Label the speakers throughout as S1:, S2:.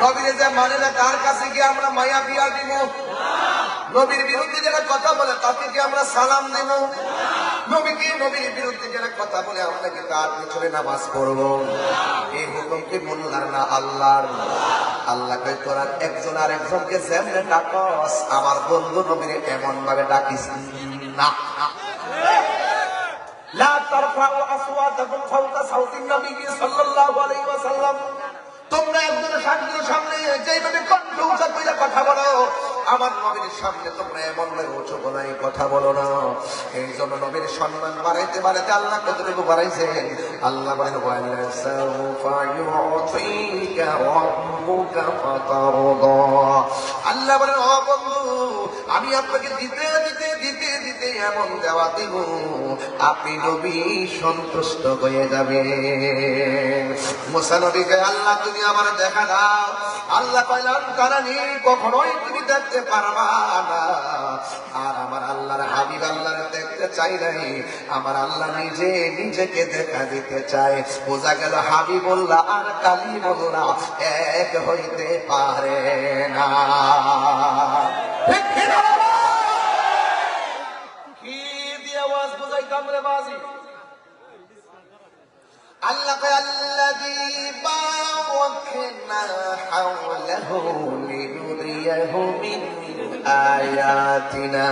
S1: নবীরে যে মানে না তার কাছে গিয়ে আমরা মায়া বিয়া দিব? নবীর বিরুদ্ধে যারা কথা বলে তাকে কি আমরা সালাম দেব? নবীর বিরুদ্ধে যারা কথা বলে আমরা কি তার পিছনে নামাজ পড়বো? এই হুকুম কি মোল্লার না আল্লাহর? আল্লাহ কই তোরা একজন আর একজনকে যেমনে ডাকস আমার বন্ধু নবীরে এমন ভাবে ডাকিস না। লা তারফাউ আসওয়াতাকুম ফাওকা সাউতিন নবী সাল্লাল্লাহু আলাইহি ওয়াসাল্লাম। তোমরা একজনের সামনে যেইভাবে কণ্ঠ উঁচা কইরা কথা বলো আমার নবীর সামনে তোমরা এমন ভাবে উঁচু গলায় কথা বলো না। এই জন্য নবীর সম্মান বাড়াইতে বাড়াইতে আল্লাহ কতটুকু বাড়াইছেন? আল্লাহ বলেন ওয়ালা সাউফা ইউতিকা রাব্বুকা ফাতারদা। আল্লাহ বলেন ও বন্ধু আমি আপনাকে দিতে দিতে দিতে দিতে এমন দেওয়া দিব আপনি নবী সন্তুষ্ট হয়ে যাবে। মুসা নবীকে আল্লাহ তুমি আমার দেখা দাও। আল্লাহ কইলেন তারানি কখনোই তুমি দেখতে পারবা না। আর আমার আল্লাহর হাবিব আল্লাহর দেখতে চাই নাই, আমার আল্লাহ নিজে নিজেকে দেখা দিতে চায়। বোঝা গেল হাবিবুল্লাহ আর কালিমুল্লাহ এক হইতে পারে না। কি দিয়ে আওয়াজ বুঝাইতাম রে বাজি? আল্লাহ আল্লাযী বারাকনা হাওলাহু লিনুরিয়াহু মিন আয়াতিনা।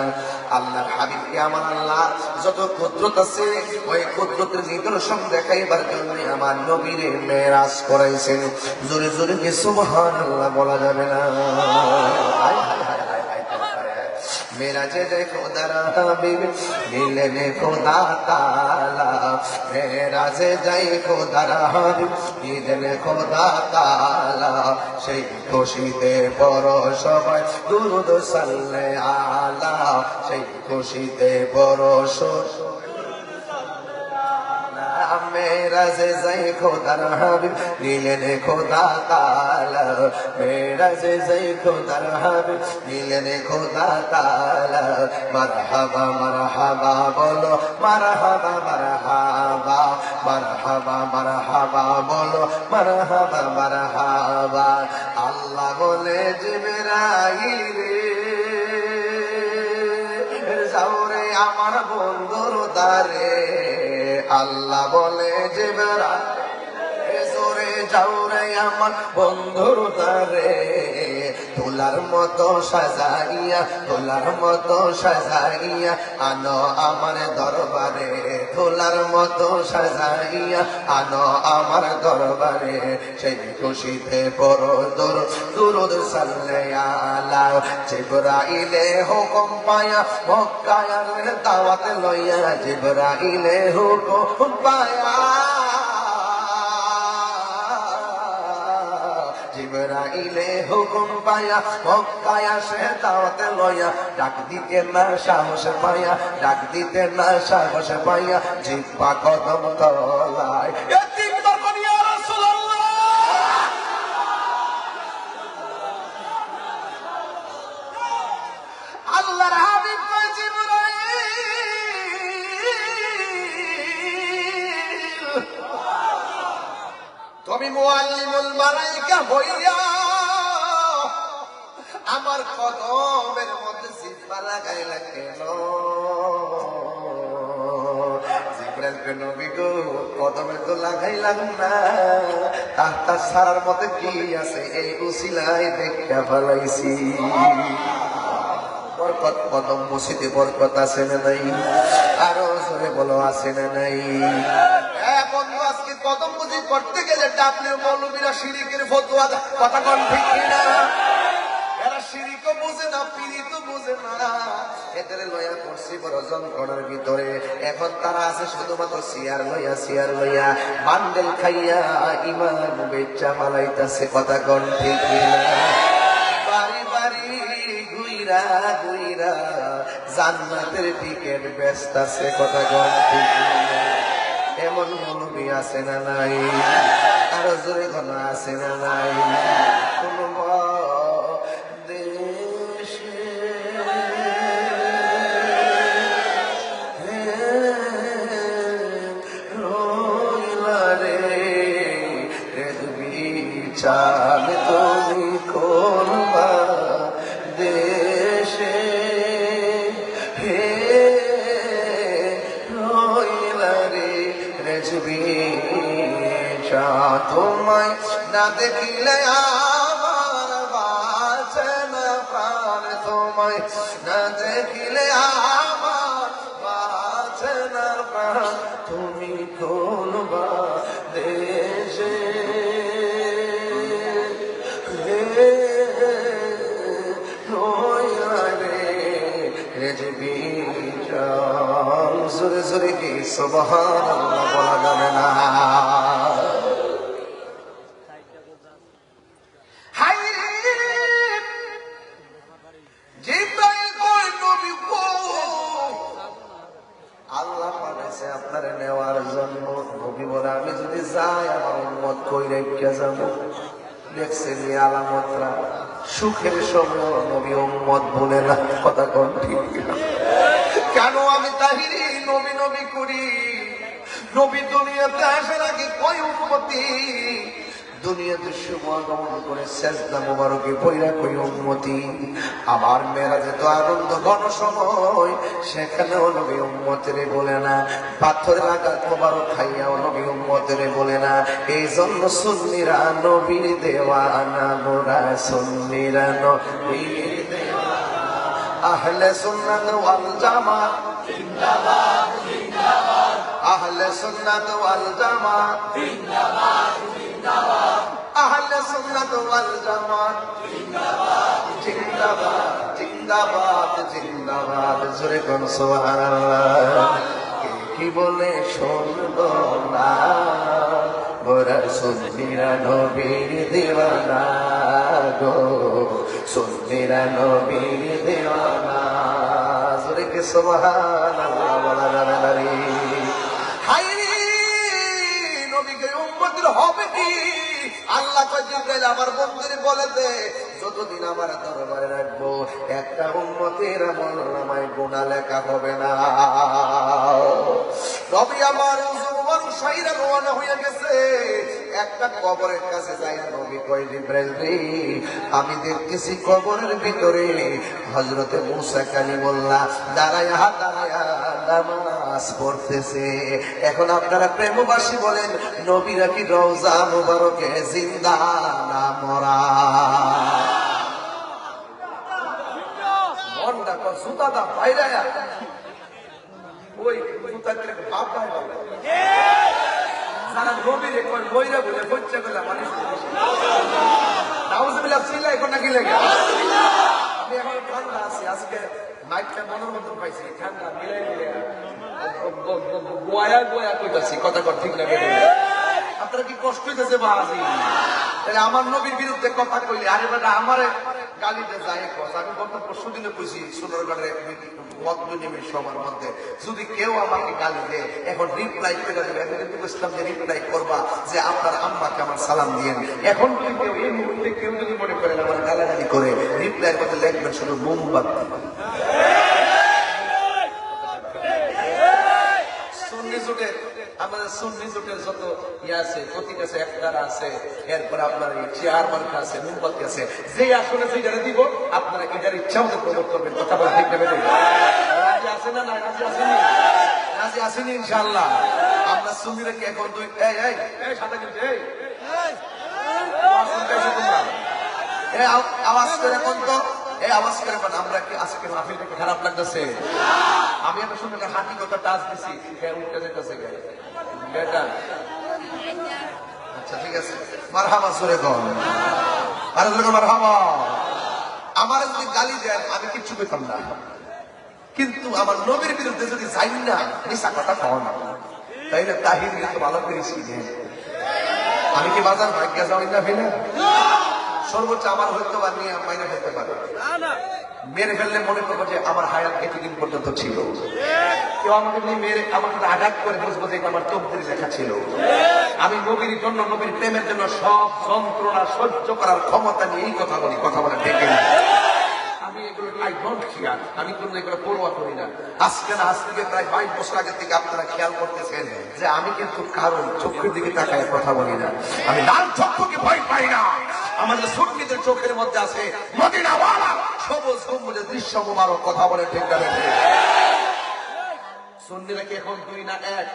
S1: আল্লাহর হাবিবকে আমার আল্লাহ যত কুদরত আছে ওই কুদরতের নিদর্শন দেখাইবার জন্য আমার নবীরে মেরাজ করাইছেন। জোরে জোরে কি সুবহানাল্লাহ বলা যাবে না? মেরাজে দেখো দারা হাবিব মিলনে খোদা তাআলা। মেরাজে যাই খোদারা হাবিব মিলনে খোদা তাআলা। সেই খুশিতে পড়ো সবাই দুরূদ সাল্লে আলা। সেই খুশিতে পড়ো মেরাজে যাই খোদার হাবিব মিলনে খোদা তাআলা। মেরাজে যাই খোদার হাবিব মিলনে খোদা তাআলা। মারহাবা মারহাবা বলো মারহাবা মারহাবা মারহাবা মারহাবা বলো মারহাবা মারহাবা। আল্লাহ বলে জিবরাইল যাওরে আমার বন্ধুর দ্বারে। আল্লাহ বলে জিবরাইল জোরে যাওরে আমার বন্ধুর দ্বারে। তোলার মতো সাজাইয়া তোলার মতো সাজাইয়া আনো আমার দরবারে। তোলার মতো সাজাইয়া আনো আমার দরবারে। সেই খুশিতে পড়ো দুরূদ সাল্লে আলা। জিবরাইলে হুকুম পায়া মক্কায় দাওয়াত লইয়া। জিবরাইলে হুকুম পায়া জিবরাইলে হুকুম পায়া মক্কায় আসে দাওয়াত লইয়া। ডাক দিতে না সাহস পায়া ডাক দিতে না সাহস পায়া জিহ্বা কদম তলায়। আল্লাহর হাবিব কয় জিবরাইল তুমি মুআল্লিমুল মালায়েকা হইয়া আমার কদমের মধ্যে জিহ্বা লাগাইলা কেন? জিবরাইল কয় নবী গো কদমে তো লাগাইলাম না, তার সারার মধ্যে কি আছে এই উসিলায় দেখা ফেলাইছি। বরকত কদম মসজিদে বরকত আছে না নাই? আরো জোরে বলো আছে না নাই? বন্ধু আজকে কদম মসজিদ করতে গেলে ডাবলের মৌলবীরা শিরিকের ফতোয়া কথা কোন ঠিক না? এরা শিরিকও বুঝে না পীড়িতও বুঝে না। এদের লইয়া পড়ছি বড় যন্ত্রণার ভিতরে। এখন তারা আছে শুধুমাত্র সিয়ার লইয়া বান্ডেল খাইয়া ইমান বেচা পালাইতাছে কথা কোন ঠিক না? বাড়ি বাড়ি গুইরা গুইরা জান্নাতের টিকেট ব্যস্ত আছে কথা কোন ঠিক না? এমন মৌলবী আছে না নাই? আরো জোরে কোন আছে না নাই? কোন দেশে রইলা রে বিচার তুমি না দেখিলে আমার বাঁচে না প্রাণ তোমায়, না দেখিলে আমার বাঁচে না প্রাণ, তুমি কোন দেশে জোরে জোরে কি সুবহানাল্লাহ বলা যাবে না? আল্লাহ পাঠাইছে আপনারে নেওয়ার জন্য। নবী বলে আমি যদি যাই আমার উম্মত কই রেখে যাব। দেখছেন এই আলামতরা, সুখের সময় নবী উম্মত বলে না, কথা কোন ঠিক না? কেন আমি তাহিরি নবী নবী করি? নবী দুনিয়াতে আসার আগে কই উম্মতি দুনিয়াতে শুভাগমন করে সেজদা মোবারকে পয়রা কই উম্মতি। আবার মেরাজে তো আনন্দ ঘন সময়, সেখানেও নবী উম্মতেরে বলে না। পাথরের আঘাত মোবারক খাইয়াও নবী উম্মতেরে বলে না। এই জন্য সুন্নিরা নবীর দেওয়ানা, মোরা সুন্নিরা নবীর দেওয়ানা। আহলে সুন্নাত ওয়াল জামাত জিন্দাবাদ জিন্দাবাদ, আহলে সুন্নাত ওয়াল জামাত জিন্দাবাদ জিন্দাবাদ, আহলে সুন্নাত ওয়াল জামাত জিন্দাবাদ জিন্দাবাদ জিন্দাবাদ জিন্দাবাদ। জোরে কোন সুবহানাল্লাহ। কি বলে শুনবো না, মোরা সুন্নিরা নবীর দেওয়ানা গো, সুন্নিরা নবীর দেওয়ানা। জোরে কি সুবহানাল্লাহ বলা যাবে না রে? হাই নবীকে উম্মতের হবে কি? আল্লাহ কয় জিবরাইল আমার বন্ধুরে বলে দে, যতদিন আমার দরবারে রাখবো একটা উম্মতের আমলনামায় গুনাহ লেখা হবে না। নবী আমার উযুর সাইরা রওনা হয়ে গেছে। একটা কবরের কাছে যাইয়া নবী কয় জিবরাইল রে, আমি দেখতেছি কবরের ভিতরে হযরতে মুসা কালিমুল্লাহ দাঁড়ায়া দাঁড়ায়া নামাজ পড়তেছে। এখন আপনারা প্রেমবাসী বলেন, নবীরা কি রওজা মুবারকে জিন্দা না মরা? মনটা কো সুতাদা বাইরায়া ওই সুতাকে বাপ ভাই বলে যারা নবীরে কয় মইরা বলে বচ্চা বলে মানুষ নাউজুবিল্লাহ সিলা এখন নাকি লাগে। আমি এখন ঠান্ডা আছি, আজকে মাইকটা মনের মতো পাইছি, ঠান্ডা মিলাই মিলে গোয়া গোয়া কইতাছি, কথা কর ঠিক লাগে। আপনারা কি কষ্ট হইতেছে বাজি? তাহলে আমার নবীর বিরুদ্ধে কথা কইলে আরে বেটা আমারে গালিতে যায় কস। আমি গত পরশু দিনে কইছি সোনারগড়ের মতবিনিময় সবার মধ্যে, যদি কেউ আমাকে গালি দেয় এখন রিপ্লাই করে দেবে। আমি কিন্তু বলছিলাম যে রিপ্লাই করবা যে আপনার আম্মাকে আমার সালাম দিয়েন। এখন যদি কেউ এই মুহূর্তে কেউ যদি মনে করেন আমার গালাগালি করে, রিপ্লাইয়ের মধ্যে লিখবেন শুধু মোমবাতি। সুন্নি জোটের আমাদের সুন্নি জোটের যত ইয়ে আছে, প্রতীক আছে, একতার আছে, এরপরে আপনার চেয়ারম্যান আছে, মোমবাতি আছে, যে আসলে যেটা দিব আপনারা এটার ইচ্ছা মতো প্রমোট করবেন। কথা বলে ঠিক নেবে রাজি আছে না? রাজি আসেনি? রাজি আসেনি ইনশাআল্লাহ? আমরা সুন্নিরা কি এখন দুই সাদা কিন্তু আওয়াজ করে এখন তো এই আওয়াজ করে আমরা কি আজকে মাহফিলটা খারাপ লাগতেছে? আমি একটা শুনে হাঁটি কথা টাচ দিছি, উঠতে যেতেছে বেটা। আচ্ছা ঠিক আছে, মারহাবা সুরে কর, আরে সুরে কর মারহাবা। আমার যদি গালি দেন আমি কিচ্ছু পেতাম না, কিন্তু আমার নবীর বিরুদ্ধে যদি যাই না মিশা কথা কও না, তাইলে তাহির কিন্তু ভালো করে শিখে। আমি কি বাজার ভাগ্য যাই না ফেলে সর্বোচ্চ আমার হইতে পারে নিয়ে মাইনে ফেলতে পারে, মেরে ফেললে মনে করবো যে আমার হায়াত এতদিন পর্যন্ত ছিল। কেউ আমাকে নিয়ে মেরে আমাকে আঘাত করে বুঝবো যে আমার তকদিরে লেখা ছিল। আমি নবীর জন্য, নবীর প্রেমের জন্য সব যন্ত্রণা সহ্য করার ক্ষমতা নিয়ে এই কথা বলি, কথা বলে ডেকে না। আমি এগুলো আই ডোন্ট কেয়ার, আমি কোনো এগুলো পরোয়া করি না। আজকে না, আজ থেকে প্রায় 22 বছর আগে থেকে আপনারা খেয়াল করতেছেন যে আমি কিন্তু কারণ চোখের দিকে তাকায় কথা বলি না। আমি লাল চক্ষুকে ভয় পাই না। আমাদের সুন্নিদের চোখের মধ্যে আছে মদিনাওয়ালা সবুজ গম্বুজের দৃশ্য মুবারক, কথা বলে ঠিক না? সুন্নিরা কি এখন 2 না 1?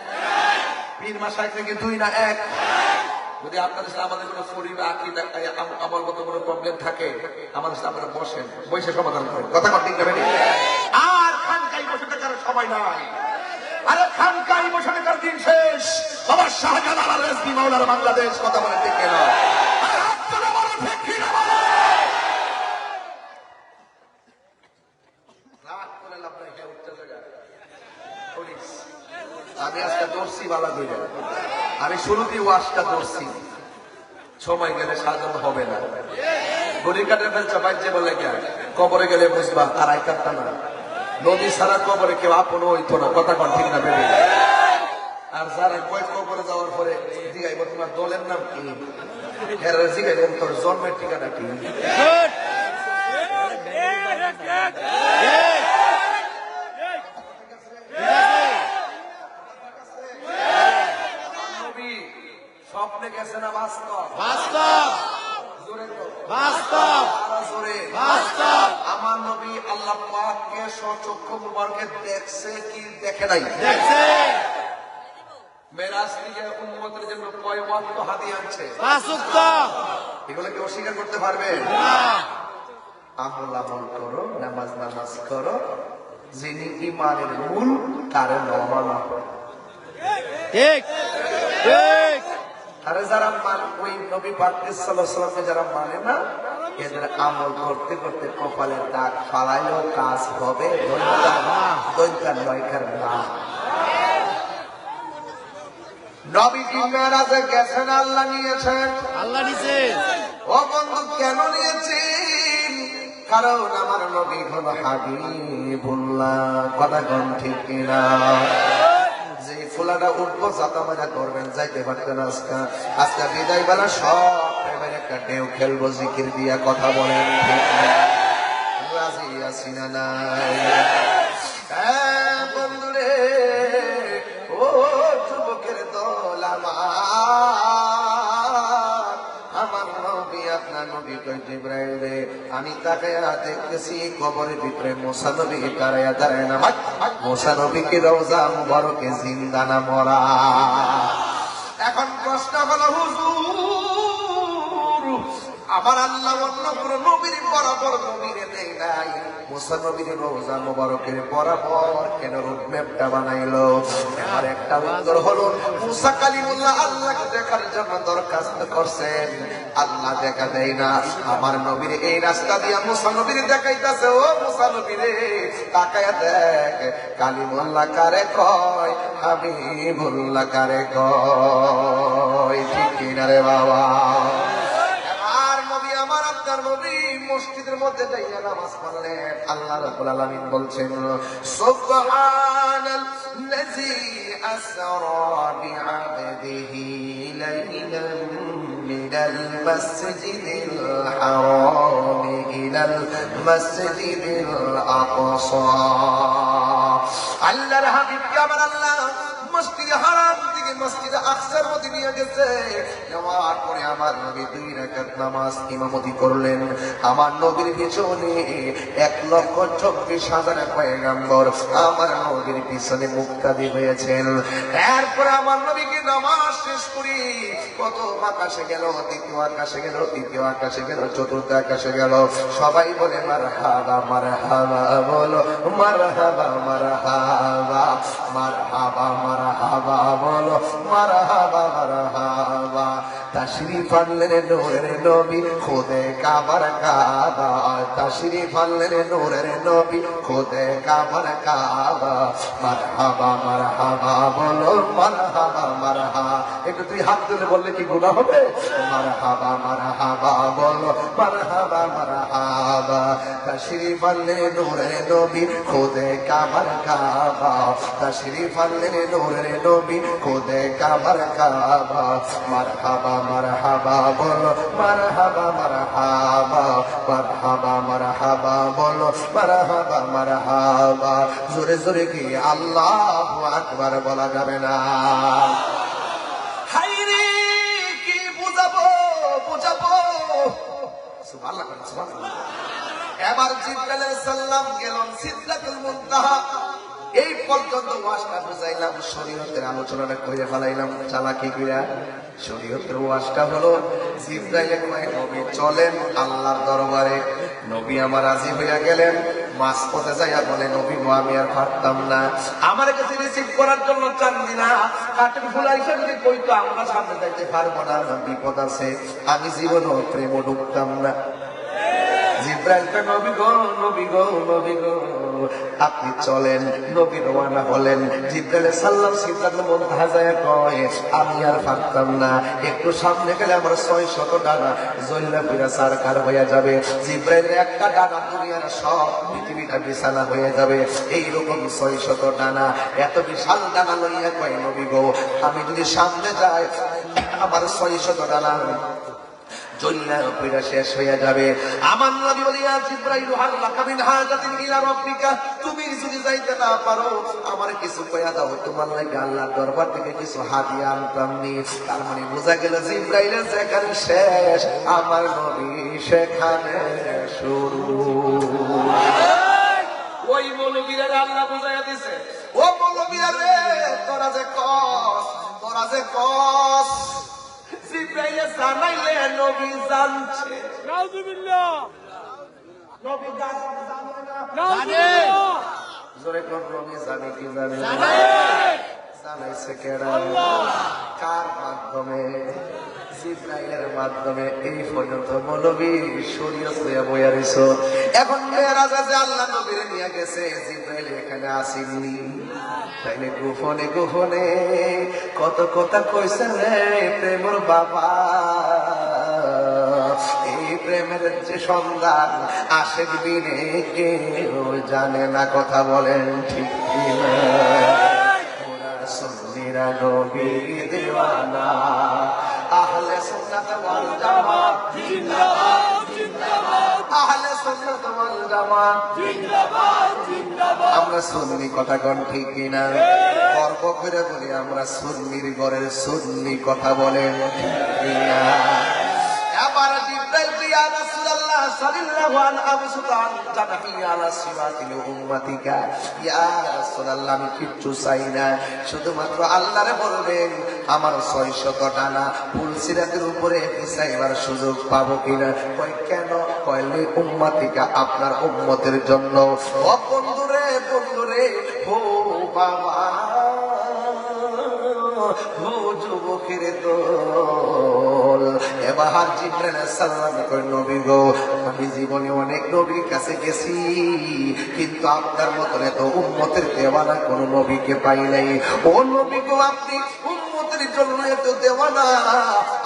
S1: পীর মাশায়েখ থেকে 2 না 1? যদি আপনাদের সাথে আমাদের কোনো শরীর আকীদা আমার মতো কোনো প্রবলেম থাকে, আমাদের সাথে আপনারা বসেন, বসে সমাধান করেন। কথা ঠিক যাবে না? আর খানকাই বসে থাকার সময় নাই। আরে খানকাই বসে থাকার দিন শেষ। বাবা শাহজালাল আর রেজভী মাওলানা বাংলাদেশ। কথা বলে ঠিক না? আমি আজকে দর্শি বালা ধরে, আমি শুরুতেই ওয়াজটা ধরছি, সময় গেলে সাজানো হবে না। গড়ি কাটে ফেলছে বাজ্যে বলে কে কবরে গেলে বুঝবা আর আইকারটা না। নদী ছাড়া কবরে কেউ আপন হইতো না। কথা কন ঠিক না ভেবে? আর যারা কয় কবরে যাওয়ার পরে জিগাইব তোমার দলের নাম কি, এরা জিগাইলেন তোর জন্মের ঠিকানা কি। স্বপ্নে গেছে না বাস্তব? বাস্তব। বাস্তব। বাস্তব। আমার নবী আল্লাহ পাককে সচক্ষু মুবারকে দেখছে কি দেখে নাই? দেখছে। মেরাজ থেকে উম্মতের জন্য কয় ওয়াক্ত হাদিয়া আনছে? 5 ওয়াক্ত। এগুলো কি অস্বীকার করতে পারবে না? আমল আমল করো, নামাজ নামাজ করো, যিনি ঈমানের মূল তারে নমানো। ঠিক ঠিক। আরে যারা ওই নবী পাক সাল্লাল্লাহু আলাইহি ওয়াসাল্লামকে যারা মানে না, এদের আমল করতে করতে কপালে দাগ ফালাইলেও কাজ হবে দৈন্তার নয়কার না। নবীজি মেরাজে গেছেন, আল্লাহ নিয়েছেন। আল্লাহ নিয়েছেন। ও বন্ধু কেন নিয়েছেন? কারণ আমার নবী হলো হাবিবুল্লাহ। কথা কোন ঠিক কিনা? যে ফুলাটা উঠবো জাতামাজা করবেন, যাইতে পারতেন আজকা আজকা বিদায় বেলা সব প্রেমের একটা ঢেউ খেলবো জিকির দিয়া। কথা বলেন ঠিক না? রাজি আছি না নাই? বন্ধুরে, ও যুবকের দল আমার নবী আপনার নবী কই জিবরাইল রে, আমি তাকায়া দেখতেছি কবরের ভিতরে মুসা নবী দাঁড়ায়া দাঁড়ায় না। মুসা নবীকে রওজা মুবারকে জিন্দা না মরা? এখন প্রশ্ন হলো হুজুর, আমার আল্লাহ অন্য কোন নবীর বরাবর নবীরে নেই নাই, মুসা নবীর রওজা মুবারকের বরাবর কেন রূপম্যাপটা বানাইলো? আমার একটা উত্তর হলো, মুসা কালিমুল্লাহ আল্লাহকে দেখার জন্য দরখাস্ত করছেন, আল্লাহ দেখা দেয় না। আমার নবীর এই রাস্তা দিয়া মুসা নবীর দেখাইতাছে, ও মুসা নবীরে তাকায়া দেখ, কালিমুল্লাহ কারে কয়, হাবিবুল্লাহ কারে কয়। ঠিক কিনা রে বাবা? মসজিদের মধ্যে যাইয়া নামাজ পড়লেন, আল্লাহ রাব্বুল আলামিন বলছেন সুবহানাল্লাযী আসরা বিআবদিহি লাইলান মিনাল মাসজিদিল হারাম ইলাল মাসজিদিল আকসা। আল্লাহর হাবিব আমার আল্লাহ মসজিদে হারাম থেকে মসজিদে আকসার মধ্যে নিয়ে গেছে। নেওয়ার পরে আমার নবী 2 রাকাত নামাজ ইমামতি করলেন। আমার নবীর পিছনে 1,24,000 পয়গম্বর আমার নবীর পিছনে মুক্তাদি হয়েছেন। এরপর আমার নবীকে নামাজ শেষ করি প্রথম আকাশে গেল, দ্বিতীয় আকাশে গেল, তৃতীয় আকাশে গেল, চতুর্থ আকাশে গেল। সবাই বলে মারহাবা মারহাবা, বলো মারহাবা মারহাবা মারহাবা মারহাবা, বলো মারহাবা মারহাবা। তাশরীফ আনলেন নূরের নবী খুদে কাবার কাবা, তাশরীফ আনলেন নূরের নবী খুদে কাবার কাবা। মারহাবা মারহাবা, বলো মারহাবা মারহাবা। একটু তুই হাত তুলে বললে কি গুনাহ হবে? মারহাবা মারহাবা, বলো মারহাবা মারহাবা। তাশরীফ আনলেন নূরের নবী খুদে কাবার কাবা, তাশরীফ আনলেন নূরের নবী খুদে কাবার কাবা। মারহাবা মারহাবা, বলো মারহাবা মারহাবা মারহাবা মারহাবা, বলো মারহাবা মারহাবা। জোরে জোরে কি আল্লাহু আকবার বলা যাবে না? হায়রে কি বুঝাবো বুঝাবো। সুবহানাল্লাহ সুবহানাল্লাহ। এবার জিবরাইল আলাইহিস সালাম গেলেন সিদরাতুল মুনতাহা। এই পর্যন্ত ওয়াজটা বুঝাইলাম, শরীয়তের আলোচনাটা করে ফেলাইলাম চালাকি কইরা। শরীয়তের ওয়াজটা হলো জিবরাইল কয় নবী চলেন আল্লাহর দরবারে। নবী আমার রাজি হইয়া গেলেন। মাঝপথে যাইয়া বলে নবী গো আমি আর পারতাম না, আমার কাছে রিসিভ করার জন্য চান্দি না কাঠের ফুলা হিসেবে কইতো আমরা সামনে যাইতে পারবো না, বিপদ আছে, আমি জীবনও প্রেমও ঢুকতাম না। জিবরাইল কয় নবী গো নবী গো নবী গো আপনি চলেন। নবী রওনা হলেন। জিবরাইল সাল্লাম সিদরাতুল মুনতাহা যায় কয় আমি আর পারতাম না, একটু সামনে গেলে আমার 600 ডানা জ্বললা পুরা সারকার হয়ে যাবে। জিবরাইলের একটা ডানা দুনিয়ার সব পৃথিবীটা বিছানা হয়ে যাবে। এইরকম 600 ডানা, এত বিশাল ডানা লইয়া কয় নবী গো আমি যদি সামনে যাই আমার 600 ডানা জল্লা পুরা শেষ হয়ে যাবে। আমার নবী বলিয়া জিবরাইল হাল্লাকা মিন হাজাতিন ইলা রাব্বিকা, তুমি যদি যাইতে না পারো আমার কিছু কইয়া দাও, তোমার লাগি আল্লাহর দরবার থেকে কিছু হাদিয়া আনতাম নি। তার মানে বোঝা গেল জিবরাইলের যেখানে শেষ আমার নবী সেখানে শুরু। ওই মৌলবীরা আল্লাহ বুঝাইয়া দিছে, ও মৌলবীরা রে তোরা যে কস জিবরাইলে জানাইলে নবী জানছে। নাউযুবিল্লাহ, নবী জানে না? নাউযুবিল্লাহ, জোরে কোন নবী জানে কি জানে? জানে। জানাইছে কেডা? আল্লাহ। কার মাধ্যমে? জিবরাইলের মাধ্যমে। এই পর্যন্ত মৌলবী শরীয়ত লইয়া বইয়া রইছো। এখন মেরাজে যে আল্লাহ নবীরে নিয়ে গেছে, জিবরাইল এখানে আসেনি, তাইলে গোপনে গোপনে কত কথা কইছে রে প্রেমের বাবা। এই প্রেমের যে সন্ধান আশেক বিনে কেউ জানে না, কথা বলেন ঠিক কিনা? ওরা সুন্নিরা নবী দিওয়ানা, আহলে সুন্নাত ওয়াল জামাত জিন্দাবাদ জিন্দাবাদ, আহলে সুন্নাত ওয়াল জামাত জিন্দাবাদ জিন্দাবাদ। আমরা সুন্নি, কথা কোন ঠিক কিনা? গর্ব করে বলি আমরা সুন্নির ঘরের সুন্নি, কথা বলেন ঠিক কিনা? এবার জিবরাইল ইয়া রাসূলুল্লাহ সাল্লাল্লাহু আলাইহি ওয়াসাল্লাম জানাহি আলা সিরাতিল উম্মাতিকা, ইয়া রাসূলুল্লাহ আমি কিচ্ছু চাই না, শুধুমাত্র আল্লাহরে বলবেন আমার 600 ডানা ফুল সিরাতের উপরে বিছাইবার সুযোগ পাবো কিনা। কয় কেন? কয়লে উম্মাতিকা আপনার উম্মতের জন্য। ও বন্ধুরে বন্ধুরে, ও বাবা, ও যুবকের দল। এবার জিবরাইল সাল্লাম কয় নবী গো আমি জীবনে অনেক নবীর কাছে গেছি, কিন্তু আপনার মতন এত উম্মতের দেওয়ানা কোন নবীকে পাই নাই। ও নবী গো আপনি উম্মতের জন্য এত দেওয়ানা,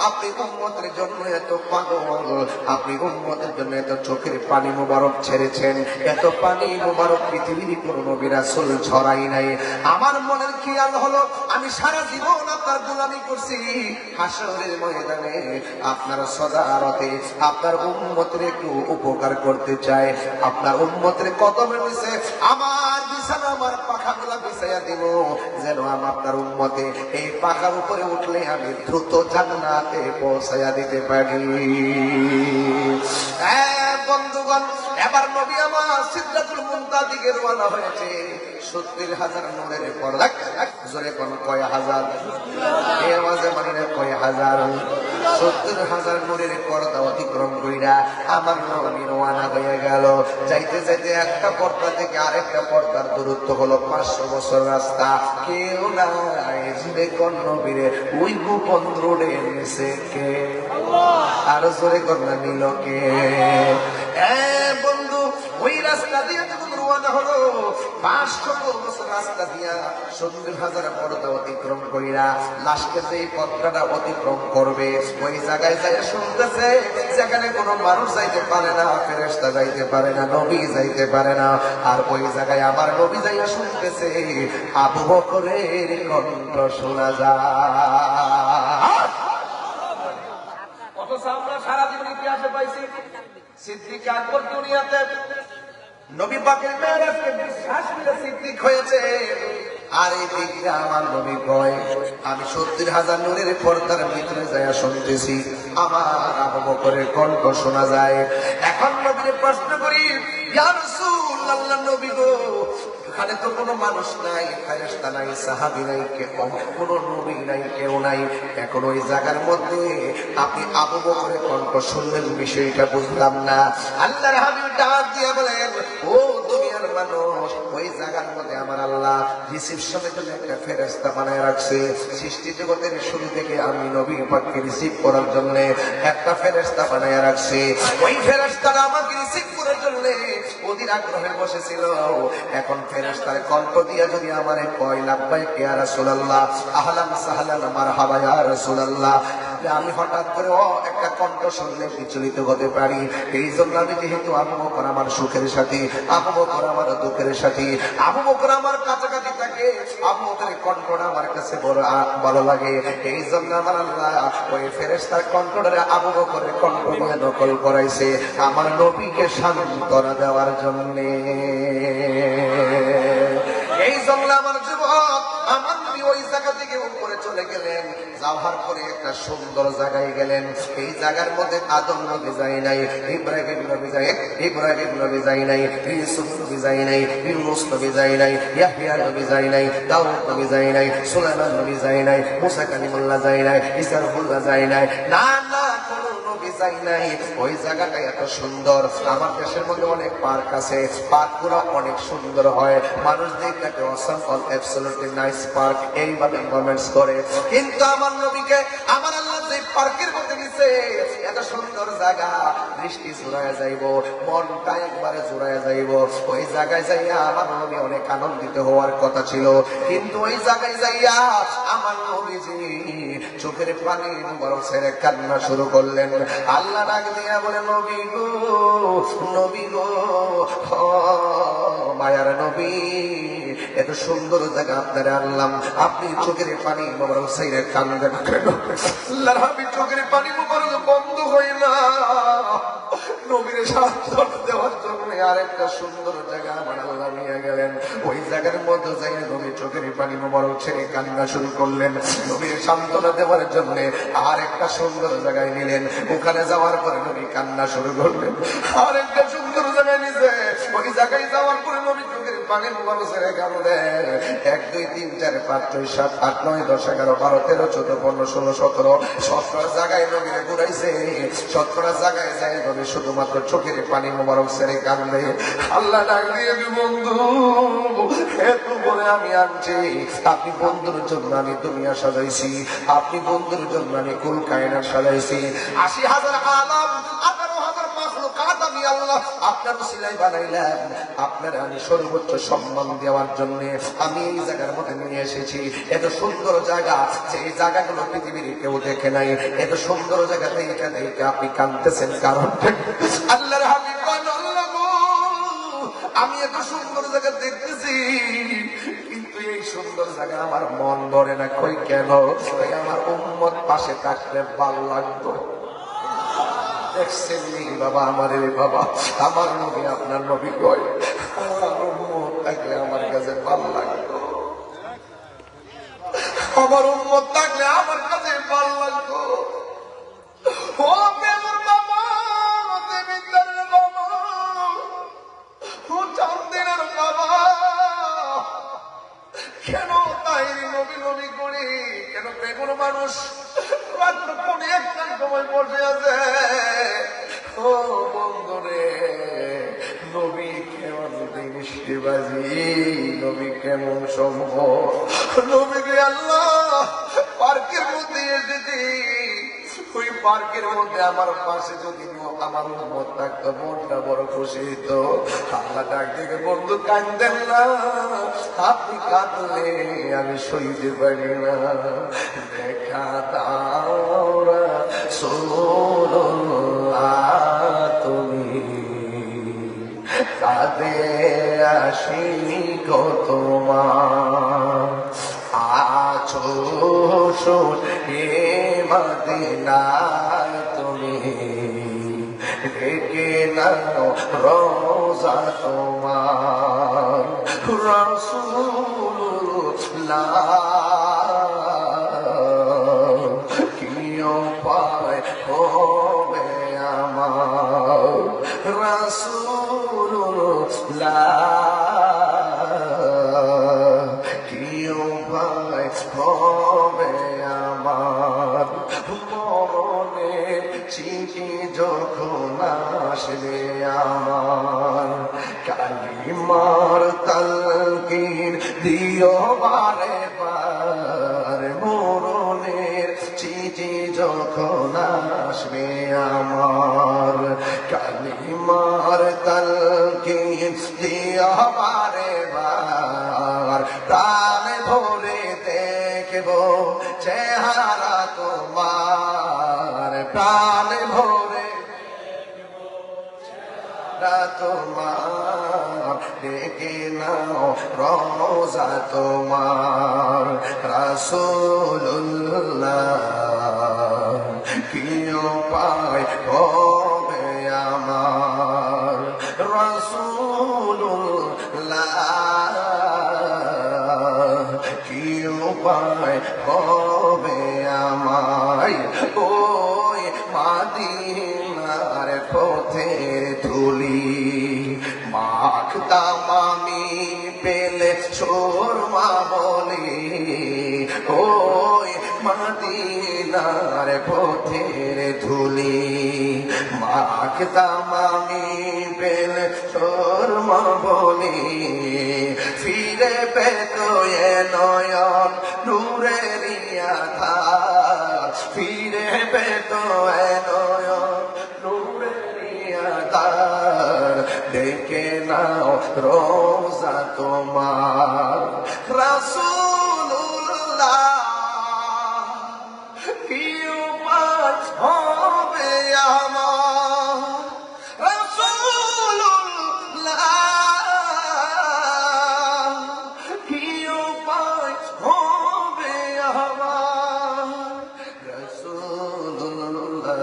S1: আপনি উম্মতের জন্য এত পাগল, আপনি উম্মতের জন্য এত চোখের পানি মোবারক ছেড়েছেন, এত পানি মোবারক পৃথিবীর কোন নবী রাসূল ছড়াই নাই। আমার মনের খেয়াল হলো আমি সারা জীবন আপনার গোলামি করছি, হাসরের ময়দানে আপনার সদারতে আপনার উম্মতের একটু উপকার করতে চাই। আপনার উম্মতের কদমের নিচে আমার বিছানা আমার পাখাগুলা বিছাইয়া দিব, যেন আমার আপনার উম্মতে এই পাখার উপরে উঠলে আমি দ্রুত জান্নাতে পৌঁছাইয়া দিতে পারি। বন্ধুগণ, এবার নবী আমার সিদরাতুল মুনতাহা দিকে রওনা হয়েছে। 70,000 নূরের পর্দা, জোরে কোন কয় হাজার? এই আওয়াজে মানে কয় হাজার? 70,000 নূরের পর্দা অতিক্রম কইরা আমার নবী রওনা হয়ে গেল। যাইতে যাইতে একটা পর্দা থেকে আরেকটা পর্দার দূরত্ব হলো 500 বছর রাস্তা। কেউ নাই যে কোন নবীরে ওই গোপন রোডে এনেছে কে? আল্লাহ। আর জোরে কোন নিল কে? বন্ধু, ওই রাস্তা দিয়ে যখন রওনা হলো 500 বছর রাস্তা দিয়া 70,000 পর্দা অতিক্রম কইরা লাস্টে যে পথটা অতিক্রম করবে ওই জায়গায় যায় শুনতেছে যেখানে কোনো মানুষ যাইতে পারে না, ফেরেশতা যাইতে পারে না, নবী যাইতে পারে না। আর ওই জায়গায় আমার নবী যাইয়া শুনতেছে আবু বকরের কণ্ঠ শোনা যায়। অথচ আমরা সারা জীবন ইতিহাসে পাইছি সিদ্দিক আকবর দুনিয়াতে নবী পাকের মেরাজকে বিশ্বাস করে সিদ্দিক হয়েছে। আর এই দিকটা আমার নবী কয় আমি 70,000 নূরের পর্দার ভিতরে যায় শুনতেছি আমার আবু বকরের কণ্ঠ শোনা যায়। এখন নবীর প্রশ্ন করি, ইয়া রাসূলুল্লাহ, নবী গো, এখানে তো কোনো মানুষ নাই, ফেরেশতা নাই, সাহাবী নাই, কোনো নবী নাই, কেউ নাই, এখন ওই জায়গার মধ্যে আপনি আবু বকরের কণ্ঠ শুনলেন, বিষয়টা বুঝলাম না। আল্লাহর হাবিব ডাক দিয়ে বলেন, ও দুনিয়ার মানুষ, ওই জায়গার মধ্যে আমার আল্লাহ রিসিপশনের জন্য একটা ফেরেশতা বানায় রাখছে। সৃষ্টি জগতের শুরু থেকে আমি নবী পাককে রিসিভ করার জন্য একটা ফেরেশতা বানায় রাখছে। ওই ফেরেশতারা আমাকে রিসিভ করার জন্য অধীর আগ্রহে বসেছিল। এখন ফেরেশতার কণ্ঠ দিয়ে যদি আমারে কয় লাব্বাইক ইয়া রাসূলুল্লাহ, আহলান সাহলান মারহাবা ইয়া রাসূলুল্লাহ, আমি হঠাৎ করে একটা কণ্ঠ শুনলে বিচলিত হতে পারি। এই জন্য আমি যেহেতু আবু বকর আমার সুখের সাথী, আবু বকর আমার দুঃখের সাথী, আবু বকর আমার কাছাকাছি থাকে, আবু বকরের কণ্ঠটা আমার কাছে বড় ভালো লাগে, এই জন্য আমার আল্লাহ ওই ফেরেশতার কণ্ঠটা আবু বকরের কণ্ঠ নিয়ে নকল করাইছে আমার নবীকে সান্ত্বনা দেওয়ার জন্য। এই জন্য আমার যুবক, আমার নবী ওই জায়গা থেকে উপরে চলে গেলেন, যাওয়ার পরে একটা সুন্দর জায়গায় গেলেন। এই জায়গার মধ্যে আদম নবী যায় নাই, ইব্রাহিম নবী যায় নাই, ইউসুফ নবী যায় নাই, ইউনূস নবী যায় নাই, ইয়াহইয়া নবী যায় নাই, দাউদ নবী যায় নাই, সুলাইমান নবী যায় নাই, মুসা কালিমুল্লাহ যায় নাই, ঈসা রূহুল্লাহ যায় নাই, না না কোনো নবী যায় নাই। ওই জায়গাটা এত সুন্দর। আমার দেশের মধ্যে অনেক পার্ক আছে, পার্কগুলো অনেক সুন্দর হয়, মানুষ দেখতে অসম অল অ্যাবসলিউটলি নাইস পার্ক এইভাবে কমেন্টস করে। কিন্তু আমার নবীকে আমার আল্লাহ যে পার্কের মধ্যে নিছে, এত সুন্দর জায়গা, দৃষ্টি জোড়ায় যাইব, মনটা একবারে জোড়ায় যাইব। ওই জায়গায় যাইয়া আমার নবী অনেক আনন্দিত হওয়ার কথা ছিল, কিন্তু ওই জায়গায় যাইয়া আমার নবীজি চোখের পানি বরং ছেড়ে কান্না শুরু করলেন। আল্লাহ ডাক দিয়া বলে, নবী গো, নবী গো, মায়ার নবী, এত সুন্দর জায়গা আপনারা আনলাম, আপনি চোখের পানি মোবারক ছেড়ে কান্দেন কেন? আল্লাহর হাবিব চোখের পানি মোবারক বন্ধ হয় না, নবীর সান্ত্বনা দেওয়ার জন্য আরেকটা সুন্দর জায়গা আমার আল্লাহ নিয়ে গেলেন। ওই জায়গার মধ্যে যাই নবী চোখের পানি মোবারক ছেড়ে কান্না শুরু করলেন, নবীর সান্ত্বনা দেওয়ার জন্য আরেকটা সুন্দর জায়গায় নিলেন। ওখানে যাওয়ার পরে নবী কান্না শুরু করলেন, আরেকটা সুন্দর জায়গায় নিছে। ওই জায়গায় যাওয়ার পরে নবী চোখের পানি মোবারক ছেড়ে কাঁদলেন। 1 2 3 4 5 6 7 8 9 10 11 12 13 14 15 16 17 17 জায়গায় নবীরে ঘুরাইছে। 17 জায়গায় যায় নবী শুধুমাত্র চোখের পানি মোবারক ছেড়ে কাঁদে। আল্লাহ ডাক দিয়ে, বন্ধু, এত করে আমি আনছি, আপনি বন্ধুর জন্য আমি দুনিয়া সাজাইছি, আপনি বন্ধুর জন্য আমি কুল কায়নাত সাজাইছি, 80,000 আলাম 18,000 মাখলুকাত আমি আল্লাহ আপনার উসিলায় বানাইলাম, আপনার আমি সর্বোচ্চ সম্মান দেওয়ার জন্য আমি এই জায়গার মধ্যে নিয়ে এসেছি। এত সুন্দর জায়গা, যে এই জায়গাগুলো পৃথিবীর কেউ দেখে নাই, এত সুন্দর জায়গা দেখে দেখে আপনি কাঁদতেছেন কারণ? আল্লাহর হাবিব বলেন, আল্লাহ গো, আমি এত সুন্দর জায়গা দেখতেছি, কিন্তু এই সুন্দর জায়গা আমার মন ধরে না। কই কেন? আমার উম্মত পাশে থাকলে ভালো লাগতো। দেখছেন বাবা, আমার বাবা, আমার নবী আপনার নবী কয়, আমার উম্মত থাকলে আমার কাছে ভালো লাগতো, আমার উম্মত থাকলে আমার কাছে ভালো লাগতো। ও বেগুন বাবা, দেবিন্দার বাবা, ও চান্দিনার বাবা, কেন তাই নবী নবী করি? কেন বেগুন মানুষ রাত্র কোনে একটা সময় বসে আছে? ও বন্ধুরে, নবী কেমন দৃষ্টিবাজি, নবী কেমন সম্ভব, নবীকে আল্লাহ পার্কের মধ্যে এসেছি, ওই পার্কের মধ্যে আমার পাশে যদি আমার উম্মত থাকতো, মনটা বড় খুশি হতো। আল্লাহ ডাক থেকে, বন্ধু কাঁদেন না, আপনি কাঁদলে আমি সইতে পারি না, দেখা দাও রাসূলুল্লাহ তুমি, কাঁদে আসিনি গো তোমার, আছো শোনে মদিনায় তুমি, ডেকে নাও রোজা তোমার রাসূলুল্লাহ কি উপায় হবে আমার রাসূলুল্লাহ কি উপায় হবে আমার মরণের চিঠি যখন আসবে আমার কালিমার তালকিন দিও বারে বার মরণের চিঠি যখন আসবে আমার কালিমার তালকিন দিও বারে বার প্রাণ ভরে দেখবো চেহারা তোমার প্রাণ ভরে তোমার ডেকে নাও রোজা তোমার রাসূলুল্লাহ কি উপায় হবে আমার রাসূলুল্লাহ কি উপায় হবে আমায় ওই মাদিনার পথের ধুলি মাখতাম আমি পেলে সুরমা বলি ওই মাদিনার পথের ধুলি মাখতাম আমি পেলে সুরমা বলি ফিরে পেত এ নয়ন নূরের আধার ফিরে পেত এ নয়ন নূরের আধার ডেকে নাও রোজা তোমার রাসূলুল্লাহ কি উপায় হবে আমার রাসূলুল্লাহ কি উপায় হবে আমার রাসূলুল্লাহ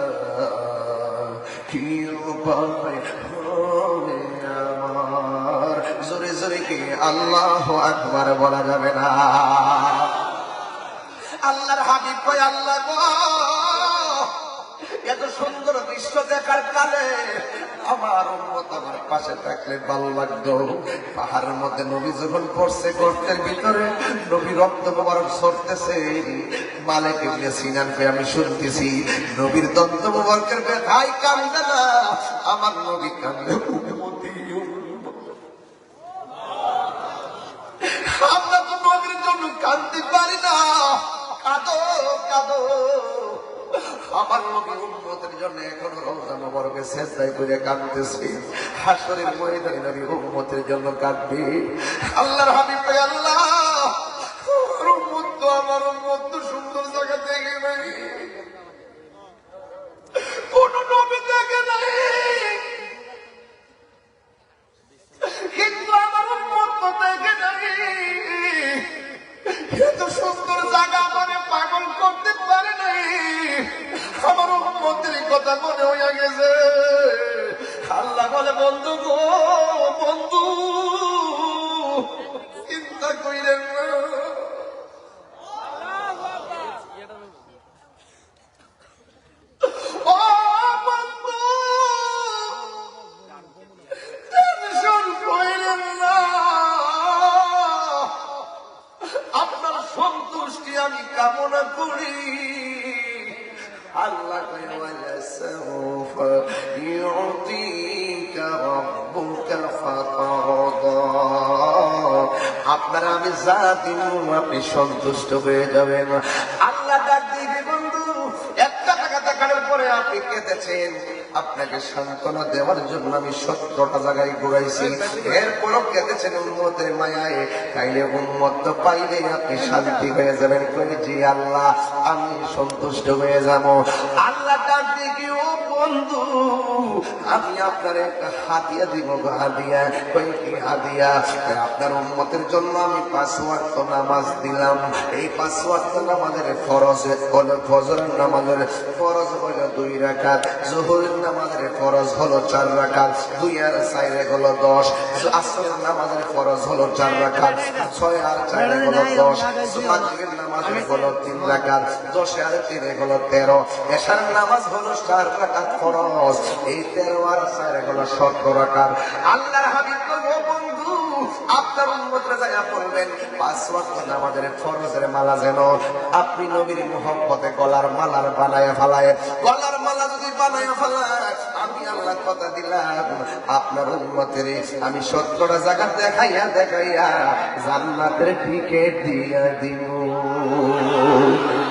S1: কি উপায় হবে আমার জোরে জোরে কি আল্লাহু আকবার বলা যাবে না আল্লাহর হাবিব কয় আল্লাহ গো এত সুন্দর দৃশ্য দেখার কালে আমার উম্মত আমার পাশে থাকলে ভালো লাগতো পাহাড়ের মধ্যে নবী যখন পড়ছে গর্তের ভিতরে নবী রক্ত মোবারক ছড়তেছে মালিক ইবনে সিনান কে আমি শুনতেছি নবীর দন্ত মোবারকের ব্যথায় কান্দে না আমার নবী কান্দে উম্মতি আমরা তো নবীর জন্য কাঁদতে পারি না কাঁদো কাঁদো আমার নবী উম্মতের জন্য এখনো রমজান মোবারকে সেজদায় করে কাঁদতেছে হাসরের ময়দানে নবী উম্মতের জন্য কাঁদবে আল্লাহর হাবিব কয় আল্লাহ উম্মত তো আমার উম্মত তো সুন্দর জায়গা দেখে নাই কোন নবী দেখে নাই কিন্তু আমার উম্মত তো দেখে নাই এত সুন্দর জায়গা আমারে পাগল করতে পারে নাই আমার উম্মতের কথা মনে হইয়া গেছে আল্লাহ বলে বন্ধু গো বন্ধু চিন্তা কইরেন না ও বন্ধু টেনশন কইরেন না আপনার সন্তুষ্টি আমি কামনা করি আল্লাহ আপনারা আমি যা দিন আপনি সন্তুষ্ট হয়ে যাবেন আল্লাহ ডাক দিবে বন্ধু একটা টাকা দেখানোর পরে আপনি কেঁদেছেন আপনাকে সান্ত্বনা দেওয়ার জন্য আমি 17টা জায়গায় ঘুরাইছি এরপরও কেঁদেছেন উম্মতের মায়ায় তাইলে উম্মত তো পাইলে আপনি শান্তি হয়ে যাবেন কই জি আল্লাহ আমি সন্তুষ্ট হয়ে যাব আল্লাহ ডাক দিয়ে ও বন্ধু আমি আপনার একটা হাদিয়া দিব, হাদিয়া। কই কি হাদিয়া? আপনার উম্মতের জন্য আমি 5 ওয়াক্ত নামাজ দিলাম। এই 5 ওয়াক্ত নামাজের ফরজ হলো, ফজরের নামাজের ফরজ হলো 2 রাকাত, যোহরের নামাজের ফরজ হলো 4 রাকাত, 2 আর 4 হলো 10, আসরের নামাজের ফরজ হলো 4 রাকাত, 6 আর 4 হলো 10, মাগরিবের নামাজের হলো 3 রাকাত, 10 আর 3 হলো 13, এশার নামাজ হলো 4 রাকাত ফরজ। এই 13 আর 4 হলো 17 রাকাত। আল্লাহর হাবিব বলবো বন্ধু আপনার উম্মতরা যায়া বলবেন 5 ওয়াক্ত নামাজের ফরজের মালা যেন আপনি নবীর মুহাব্বতে গলার মালার বানায়া ফেলায়। গলার মালা যদি বানায়া ফেলায় আমি আল্লাহ কথা দিলাম আপনার উম্মতের আমি 17টা জায়গা দেখাইয়া দেখাইয়া জান্নাতের টিকেট দিয়া দিব।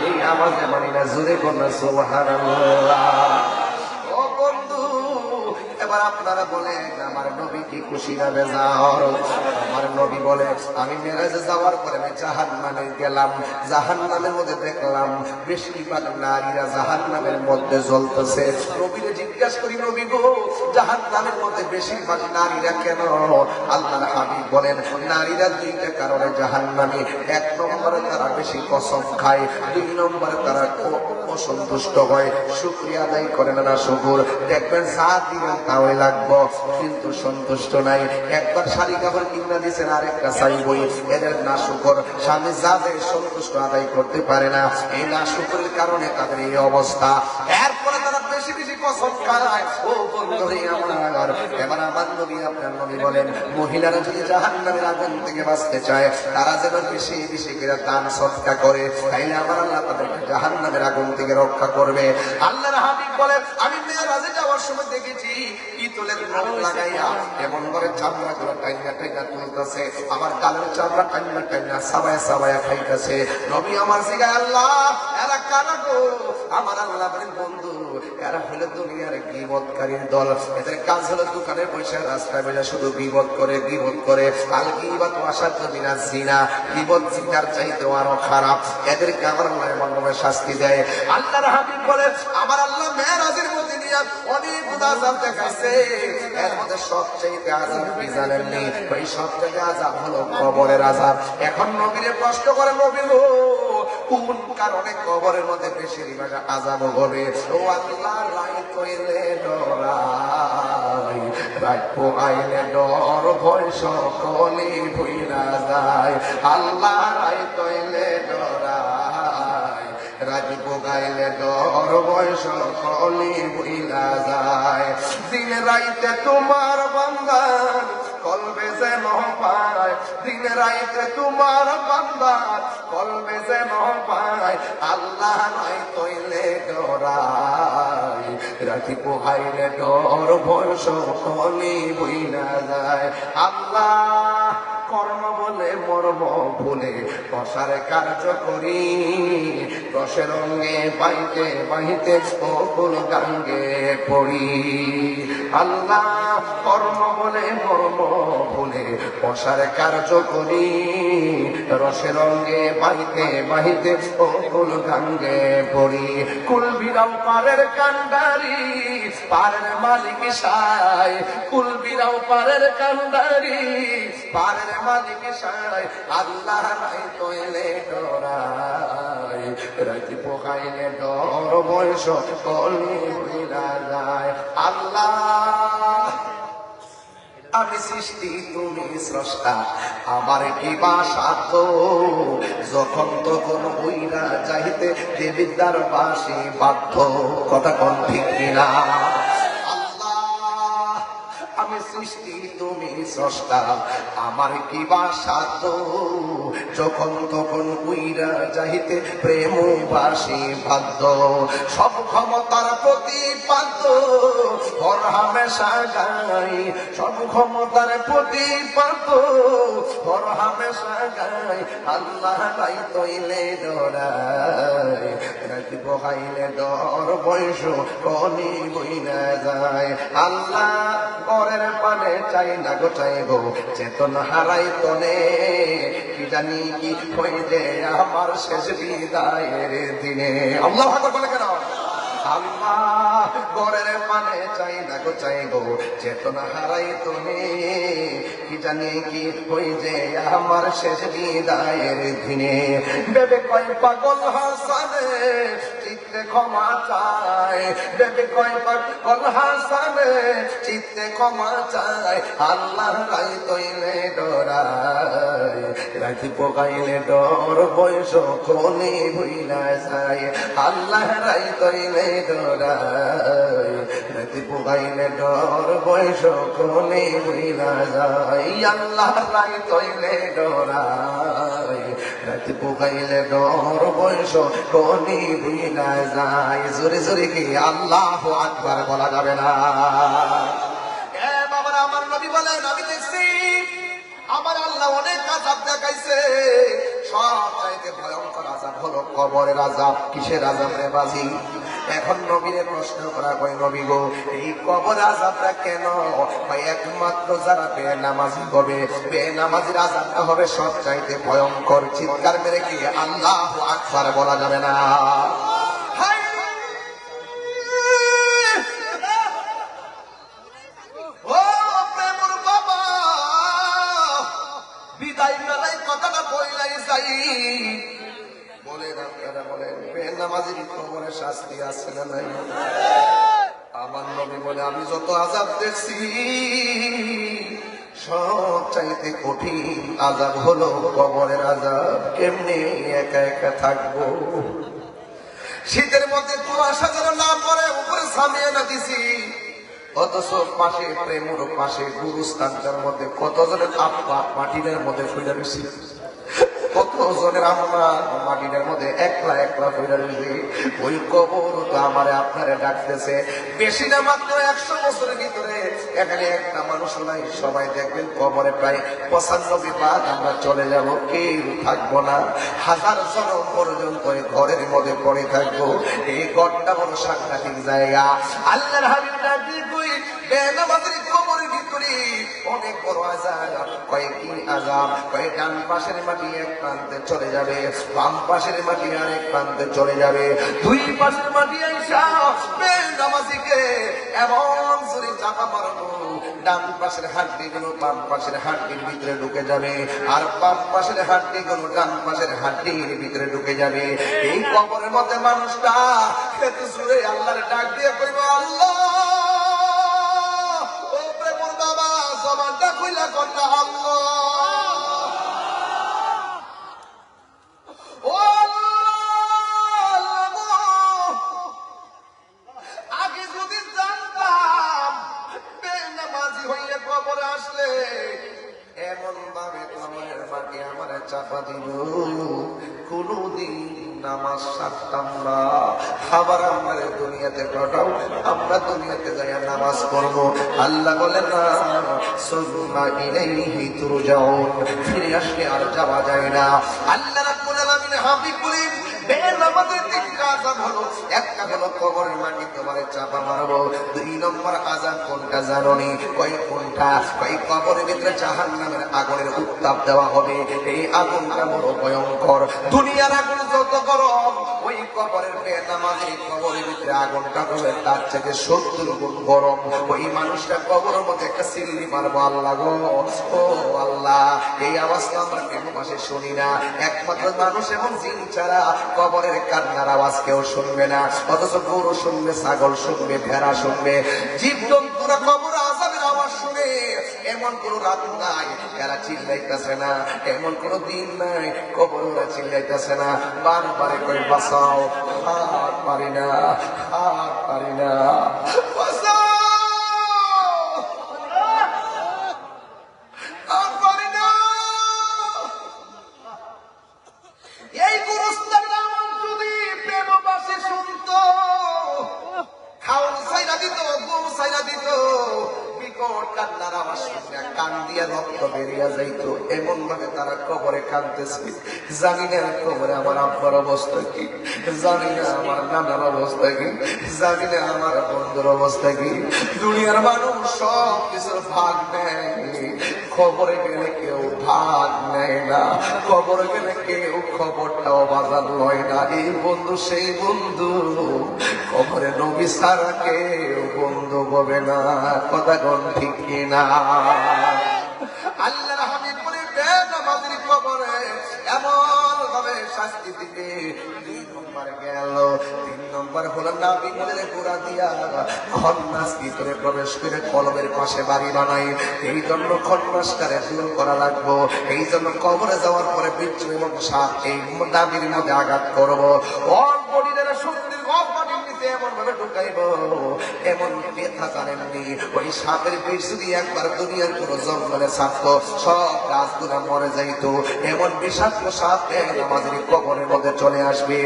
S1: এই আওয়াজে মানি না, জোরে কোনা সুবহানাল্লাহ। ও বন্ধু এবার আপনারা বলেন আমার নবী কি খুশি না বেজার? আমার নবী বলে আমি মেরাজে যাওয়ার পরে আমি জাহান্নামে গেলাম, জাহান্নামের মধ্যে দেখলাম বেশিরভাগ নারীরা জাহান্নামের মধ্যে জ্বলতেছে। নবীরে জিজ্ঞাসা করি নবী গো জাহান্নামের মধ্যে বেশিরভাগ নারীরা কেন? আল্লাহর হাবিব বলেন নারীরা 2টা কারণে জাহান্নামী। 1 নম্বরে তারা বেশি কসম খায়, 2 নম্বরে তারা অসন্তুষ্ট হয়, শুকরিয়া আদায় করে না শুকুর। দেখবেন যা দিবেন তাই লাগবো কিন্তু সন্তুষ্ট নাই। একবার শাড়ি কাপড় কিনা দিয়েছেন আরেকটা চাইবই। এদের না শুকর, স্বামী যা দেয় সন্তুষ্ট আদায় করতে পারে না। এই না শুকরের কারণে তাদের এই অবস্থা। এরপরে তারা বেশি বেশি কসম খায়। ও বন্ধু আমার এবার আমার নবী আপনার নবী বলেন মহিলারা যদি জাহান্নামের আগুন থেকে বাঁচতে চায় তারা যেন বেশি বেশি করে দান সদকা করে, তাইলে আমার আল্লাহ তাদেরকে জাহান্নামের আগুন থেকে রক্ষা করবে। আল্লাহর হাবিব বলে আমি মেরাজে যাওয়ার সময় দেখেছি পিতলের নখ লাগাইয়া এমন করে চামড়া গুলো টাইনা টাইনা তুলতেছে, আমার গালের চামড়া টাইনা টাইনা সাবায়া সাবায়া খাইতেছে। নবী আমার জিগায় আল্লাহ এরা কারা গো? আমার আল্লাহ বলেন বন্ধু এরা হলো দুনিয়ার গীবতকারীর দল। এদের কাজ হলো দোকানে বসে রাস্তায় বসে শুধু গীবত করে গীবত করে। আল গীবত ওয়াশাদ বিনা জিনা, গীবত জিনার চাইতে আরো খারাপ। এদেরকে আমার আল্লাহ এমনভাবে শাস্তি দেয়। আল্লাহর হাবিব বলে আমার আল্লাহ মেরাজের মধ্যে নিয়ে অনেক আযাব দেখাইছে, এর মধ্যে সবচেয়ে আযাব কি জানেননি? ওই সবচেয়ে আযাব হলো কবরের আযাব। এখন নবীরে প্রশ্ন করে নবী গো কোন কারণে কবরের মধ্যে বেশিরভাগ আযাব হবে? ও আল্লাহ রাইত হইলে ডরাই, রাইত পোহাইলে ডর ভয় সকলে ভুইলা যায়। আল্লাহ রাইত হইলে ডরাই, রাত পোহাইলে ডর ভয় সকলে ভুইলা যায়। দিন রাইতে তোমার বান্দার কলবে যেন পায়, দিন রাইতে তোমার বান্দার কলবে যেন পায়। আল্লাহ নাই তৈলে ডরাই, রাতি পোহাইলে ডর ভয় সকলে বইলা যায়। আল্লাহ কর্ম বলে মর্ম ভুলে রসার কার্য করি, রসের রঙে বাইতে বাইতে সকল গাঙ্গে পড়ি। আল্লাহ কর্ম বলে মর্ম ভুলে রসার কার্য করি, রসের রঙে বাইতে বাইতে সকল গাঙ্গে পড়ি। কুল বিরাও পারের কান্ডারি পারের মালিক সাই, কুল বিরাও পারের কান্ডারি পারের মালিক সাই। আল্লাহ নাই তৈলে ডরাই, রাতি পোহাইলে ডর বয়স কলি হইলা যায়। আল্লাহ আমি সৃষ্টি তুমি স্রষ্টা, আমার কি বা সাধ্য? যখন তখন বইরা যাইতে দেবিদ্যার বাসি বাধ্য। কথা কোন ঠিক কিনা? আমি সৃষ্টি তুমি স্রষ্টা, আমার কি বা সাধ্য? যখন তখন উইরা যাইতে প্রেম বাসি বাধ্য। সব ক্ষমতার প্রতিপাদ্য হর হামেশা গাই, সব ক্ষমতার প্রতিপাদ্য হর হামেশা গাই। আল্লাহ নাই তৈলে ডরাই, রাতি বহাইলে ডর বয়স কলি বইনা যায়। আল্লাহ ঘরের পানে চাই না গো চাইব চেতন হারাই তনে, কি জানি কি হয়ে যে আমার শেষ বিদায়ের দিনে। আল্লাহু আকবার বলে কেন? আল্লাহ ঘরের পানে চাই না গো চাই গো, চেতনা হারাই তুমি কি জানি কি হই যে আমার শেষ বিদায়ের দিনে। বেবে কয় পাগল হাসানে চিত্তে ক্ষমা চায়, বেবে কয় পাগল হাসানে চিত্তে ক্ষমা চায়। আল্লাহ রাই তৈলে ডরায়, রাতি পোকাইলে ডর বয়স কোনে ভুইলা যায়। আল্লাহ রাই তৈলে ডরায়, রাতি পোকাইলে ডর বয়স কোনে ভুইলা যায়। আল্লাহ রাই তৈলে ডরায়, রাতি পোকাইলে ডর বয়স কোনে ভুইলা যায়। জোরে জোরে কি আল্লাহু আকবার বলা যাবে না? বাবার আমার নবী বলেন, আমি দেখছি আমার আল্লাহ অনেক আযাব দেখাইছে, সব চাইতে ভয়ঙ্কর আযাব হলো কবরের আযাব। কিসের আযাব রে বাজি? এখন নবীরে প্রশ্ন করা হয়, নবী গো এই কবর আযাবটা কেন? একমাত্র যারা বেনামাজি হবে, বেনামাজির আযাবটা হবে সব চাইতে ভয়ঙ্কর। চিৎকার মেরে কি আল্লাহু আকবার বলা যাবে না? শাস্তি আছে না নাই? আমার নবী বলে, আমি যত আযাব দেখছি সব চাইতে কঠিন আযাব হলো কবরের আযাব। কেমনে একা একা থাকবো? শীতের মধ্যে কুয়াশা যেন না পড়ে, উপরে সামিয়ে না দিছি, অথচ পাশে প্রেমর পাশে গুরুস্থানটার মধ্যে কতজনের আব্বা মাটিনের মধ্যে ফুলে রয়েছে, কতজনের আম্মা মাটিনের মধ্যে একলা একলা ফুলে রয়েছে। ওই কবর তো আমারে আপনারে ডাকতেছে। বেশি না মাত্র 100 বছরের ভিতরে এখানে একটা মানুষ নাই, সবাই দেখবেন কবরে প্রায় 95 ভাগ আমরা চলে যাব, কেউ থাকবো না। 1000 জনম পর্যন্ত ঘরের মধ্যে পড়ে থাকবো। এই ঘরটা বড় সাংঘাতিক জায়গা। আল্লাহর হাবিব ডাকি কই বেনামাজির কবরের ভিতরে অনেক বড় আযাব। কয়েকটি আযাব, কয়েক ডান পাশের মাটি এক প্রান্তে চলে যাবে, বাম পাশের মাটি আরেক প্রান্তে চলে যাবে। দুই পাশের মাটি আইসা বেনামাজিকে এমন জোরে চাপা মারবো, ডান পাশের হাড্ডিগুলো বাম পাশের হাড্ডির ভিতরে ঢুকে যাবে, আর বাম পাশের হাড্ডিগুলো ডান পাশের হাড্ডির ভিতরে ঢুকে যাবে। এই কবরের মধ্যে মানুষটা এত জোরে আল্লাহর ডাক দিয়ে কইব, আল্লাহ ও প্রেমর বাবা, জবানটা খুইলা কন্যা আল্লাহ, ও আগে যদি জানতাম বেনামাজি হইয়া কবরে আসলে এমন ভাবে কবরের মাটি আমার চাপা দিল, কোনদিন নামাজ ছাড়তাম না। আবার আমরা দুনিয়াতে পাঠাও, আমরা দুনিয়াতে যাই নামাজ পড়বো। আল্লাহ বলেন না, সুম্মা ইলাইহি তুরজাউন, ফিরে আসলে আর যাওয়া যায় না। আল্লাহ রাব্বুল আলামিন হাবিব বলেন, বেনামাজির তিনটা আযাব হলো, একটা হলো কবরের মাটি তোমারে চাপা মারবো। 2 নম্বর আযাব কোনটা জানোনি? কই কোনটা? কই কবরের ভিতরে জাহান্নামের আগুনের উত্তাপ দেওয়া হবে। এই আগুনটা বড় ভয়ঙ্কর। দুনিয়ার আগুন যত গরম, ওই কবরের বেনামাজির কবরের ভিতরে আগুনটা হবে তার থেকে 70 গুণ গরম। ওই মানুষটা কবরের মধ্যে একটা সিল্লি মারবো, আল্লাহ গো, ও আল্লাহ, এই আওয়াজটা আমরা কেন পাশে শুনি না? একমাত্র মানুষ এবং জিন ছাড়া কবরের কান্নার আওয়াজ কেউ শুনবে না। অথচ গরু শুনবে, ছাগল শুনবে, ভেড়া শুনবে, জীবজন্তুরা কবর আযাবের আওয়াজ শুনে। এমন কোন রাত নাই এরা চিল্লাইতেছে না, এমন কোন দিন নাই কবররা চিল্লাইতেছে না। বারবার কই বাঁচাও, আর পারি না, আর পারি না, বাঁচাও, আর পারি না। এই গুরুস্থান যদি প্রেমবাসী শুনতো, খাওন সাইরা দিত, গরু সাইরা দিত, বিকট কান্না কান্নার আওয়াজ শুনে কান দিয়ে রক্ত বেরিয়ে যাইতো, এমন ভাবে তারা কবরে কাঁদতেছে। জানি না কবরে আমার আব্বার অবস্থা কি, জানি না আমার নানার অবস্থা কি, জানি না আমার বন্ধুর অবস্থা কি। দুনিয়ার মানুষ সব কিছুর ভাগ নেয়, খবরে গেলে কেউ ভাগ নেয় না, খবরে গেলে কেউ খবরটাও বাজার লয় না। এই বন্ধু সেই বন্ধু, খবরে নবী ছাড়া কেউ বন্ধু হবে না। কথা কোন ঠিক কিনা? আল্লাহর হাবিব বলে বেনামাজির কবরে এমন ভাবে শাস্তি দিবে। 2 নম্বর গেল, 3 নম্বর হলো নাবি বলে গোড়া দিয়া খন্নাস ভিতরে প্রবেশ করে কলবের পাশে বাড়ি বানাই। এই জন্য খন্নাসটারে দূর করা লাগবো। এই জন্য কবরে যাওয়ার পরে বিচ্ছু এবং সাপ এই নাবির মধ্যে আঘাত করবো। ওর বডিদের শক্তির গপ বাড়ির নিতে এমন ভাবে ঢুকাইব, এমন ব্যথা জানেননি। ওই সাপের বিষ যদি একবার দুনিয়ার কোন জঙ্গলে ছাড়তো, সব গাছগুলা মরে যাইতো। এমন বিষাক্ত সাপ নামাজের কবরের মধ্যে চলে আসবে।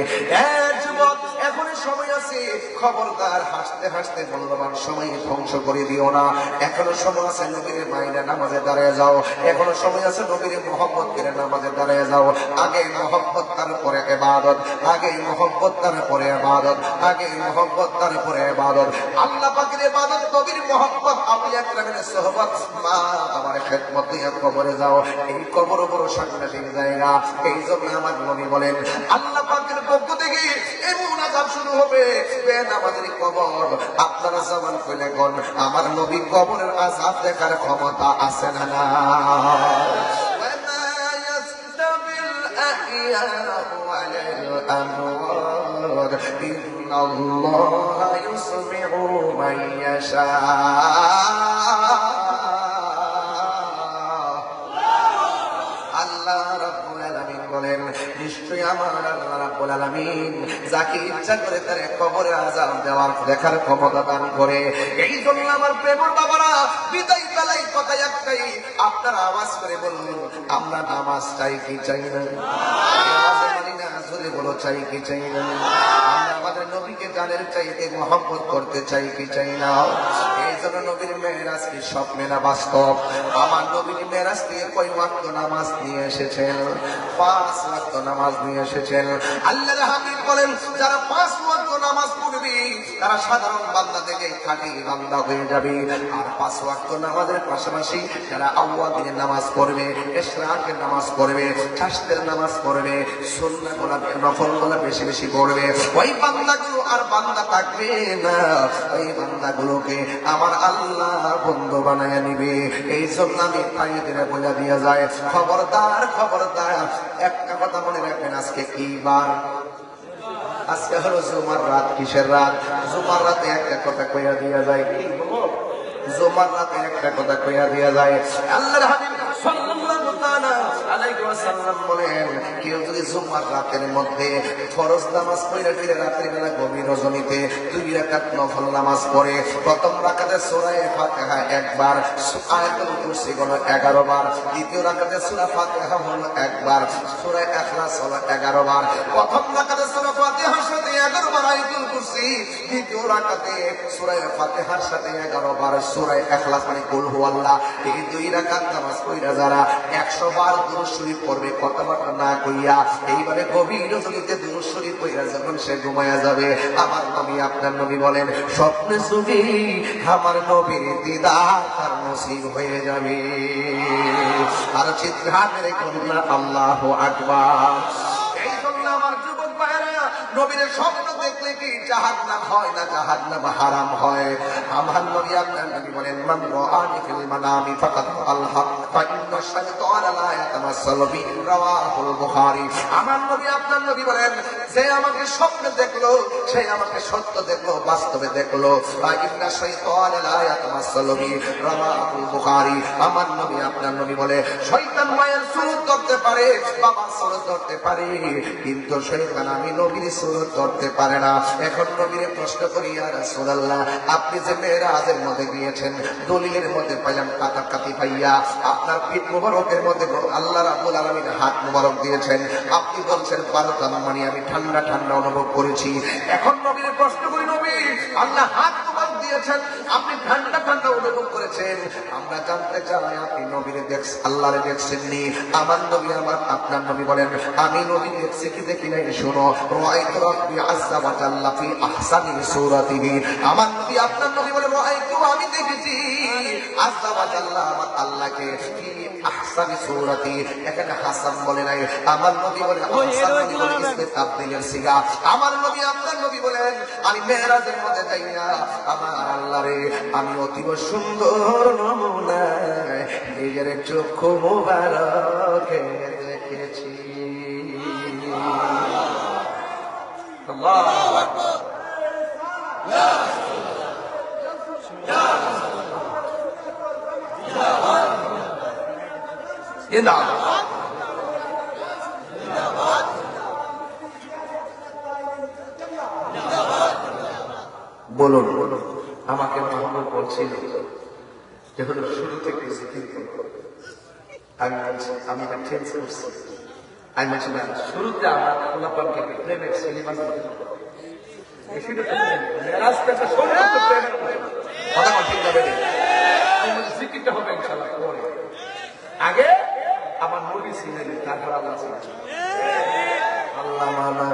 S1: যুবক, এখনই সময় আছে, খবরদার হাসতে হাসতে মূল্যবান সময় ধ্বংস করে দিও না। এখনো সময় আছে, নবীর মাইনা নামাজে দাঁড়িয়ে যাও। এখনো সময় আছে, নবীর মোহাম্মদ করে নামাজে দাঁড়িয়ে যাও। আগে মোহাম্মদ, তারপরে ইবাদত। আগে মোহাম্মদ, তারপরে ইবাদত। আগে মোহাম্মদ, তারপরে ইবাদত। আল্লাহ পাকের ইবাদত, নবীর মোহাম্মদ, আউলিয়া কেরামের সুহবত, মা আমার খেদমত নিয়ে কবরে যাও। এই কবর বড় সাংঘাতিক জায়গা। এই জন্য আমার নবী বলেন, আল্লাহ পাকের পক্ষ থেকে এমন আযাব শুরু হবে, বেনামাজির কবর। আপনারা জবান খুলে কোন আমার নবী কবরের আযাব দেখার ক্ষমতা আছে না? না। ইন্নাল্লাহা ইউসমিউ মান ইয়াশা। আল্লাহ রাব্বুল আলামিন বলেন, নিশ্চয়ই আমার আল্লাহ রাব্বুল আলামিন যাকে ইচ্ছা করে তার কবরে আযাব দেওয়ার দেখার ক্ষমতা দান করে। এই জন্য আমার প্রেমের বাবারা, বিদায় বেলায় কথা একটাই, আপনারা আওয়াজ করে বলুন, আমরা নামাজ চাই কি চাই না? আওয়াজে মানি না, আসলে বলো চাই কি চাই না? আমরা আমাদের নবীকে জানের চাইতে মহব্বত করতে চাই কি চাই না? এই জন্য নবীর মেরাজ কি স্বপ্নে না বাস্তব? আমার নবীর মেরাজ থেকে কয় ওয়াক্ত নামাজ নিয়ে এসেছেন? 5 ওয়াক্ত নামাজ নিয়ে এসেছেন। আল্লাহর হাবিব বলেন, যারা 5 ওয়াক্ত নামাজ পড়বে তারা সাধারণ বান্দা থেকে খাঁটি বান্দা হয়ে যাবে। আর 5 ওয়াক্ত নামাজের পাশাপাশি যারা আওয়াদিনের নামাজ পড়বে, ইশরাকের নামাজ পড়বে, চাশতের নামাজ পড়বে, সুন্নাহগুলো নফলগুলো বেশি বেশি পড়বে, ওই বান্দাগুলো আর বান্দা থাকবে না। ওই বান্দাগুলোকে আমার আল্লাহ বন্ধু বানায় নিবে। এই জন্য আমি তাইদের বলে দিয়ে যায়, খবরদার খবরদার, একটা কথা মনে রাখবেন, আজকে কি বার? আজকে হলো জুমার রাত। কিসের রাত? জুমার রাতে একটা কথা কইয়া দিয়া যায়। কি বলবো? জুমার রাতে একটা কথা কইয়া দিয়া যায়। আল্লাহর হাবিব সাল্লাল্লাহু তাআলা আলাইহি ওয়াসাল্লাম বলেন, কেউ যদি জুমার রাতের মধ্যে ফরজ নামাজ পড়ে ফিরে রাতের বেলা গভীর রজনীতে 2 রাকাত নফল নামাজ পড়ে, প্রথম রাকাতে সূরা ফাতিহা একবার, আয়াতুল কুরসি হলো 11 বার, দ্বিতীয় রাকাতে সূরা ফাতিহা হলো একবার, সূরা ইখলাস হলো 11 বার। প্রথম রাকাতে সূরা ফাতিহার সাথে 11 বার আয়াতুল কুরসি, দ্বিতীয় রাকাতে সূরা ফাতিহার সাথে 11 বার সূরা ইখলাস মানে কুল হুয়াল্লাহ। এই 2 রাকাত নামাজ পড়া যারা 100 বার দুরূদ শরীফ পড়বে, কথাবার্তা না কইয়া, এইবারে গভীর রজনীতে দুরূদ শরীফ পড়া যখন সে ঘুমায়া যাবে, আমার নবী আপনার নবী বলেন, স্বপ্নে যদি আমার নবীর দিদার তার নসিব হয়ে যাবে। আর চিৎকার মেরে কন্যা আল্লাহু আকবার। এই জন্য আমার যুবক ভাইরা, নবীর স্বপ্ন দেখলে কি জাহান্নাম হয় না জাহান্নাম হারাম হয়? আমার নবী আপনার নবী বলেন, মান রাআনি ফিল মানামি ফাকাদ আল হক ফা ইন্না শাইতানা লা ইয়াতামাসসালু বি, রাওয়াহুল বুখারী। আমার নবী আপনার নবী বলেন, যে আমাকে স্বপ্নে দেখলো সে আমাকে সত্য দেখলো, বাস্তবে দেখলো। ফা ইন্না শাইতানা লা ইয়াতামাসসালু বি, রাওয়াহুল বুখারী। আমার নবী আপনার নবী বলে, শয়তান মায়ের সুরত ধরতে পারে, বাবার সুরত ধরতে পারে, কিন্তু শয়তান আমি নবীর সুরত ধরতে পারে না। এখন নবীরে প্রশ্ন করি, ইয়া রাসূলুল্লাহ, আপনি যে মেরাজের মধ্যে গিয়েছেন, দলিলের মধ্যে পাইলাম কাটাকাটি পাইয়া, আপনার পিঠ মুবারকের মধ্যে আল্লাহ রাব্বুল আলামিন হাত মুবারক দিয়েছেন, আপনি বলছেন 12টা মানে আমি ঠান্ডা ঠান্ডা অনুভব করেছি। এখন নবীরে প্রশ্ন করি, নবী আল্লাহ হাত মুবারক দিয়েছেন, আপনি ঠান্ডা ঠান্ডা অনুভব করেছেন। আমরা জানতে চাই আপনি নবীরে দেখছেন, আল্লাহরে দেখছেননি? আমার নবী আমার আপনার নবী বলেন আমি নবী দেখছি কি দেখি নাই? শোনো, রাআইতু রাব্বি আযজা ওয়া জাল্লা ফি আহসানি সূরাতিহি। আমার নবী আপনার নবী বলেন রাআইতু, আমি দেখেছি আযজা ওয়া জাল্লা, আমার আল্লাহকে ফি আহসানি সূরাতি। এখানে হাসান বলে নাই, আমার নবী বলেন আহসান, বলে ইসমে তাবদীলের সিগা। আমার নবী আপনার নবী বলেন আমি মেরাজের মধ্যে যাই না, আমার আল্লাহরে আমি অতীব সুন্দর নমুনায় নিজের চক্ষু মুবারকে দেখেছি। আল্লাহু আকবার। বলুন আমাকে মোহাম্মদ বলছিল যখন শুরু থেকে জিকির করব, আমি এটা চেঞ্জ করছি। আমি বলছিলাম শুরুতে আমার খোলাপানকে প্রেমের সিনেমা জিকিরটা হবে ইনশাআল্লাহ পরে। আগে আমার নবী ছিলেন, তারপর আল্লাহ ছিলেন। আল্লাহ মানা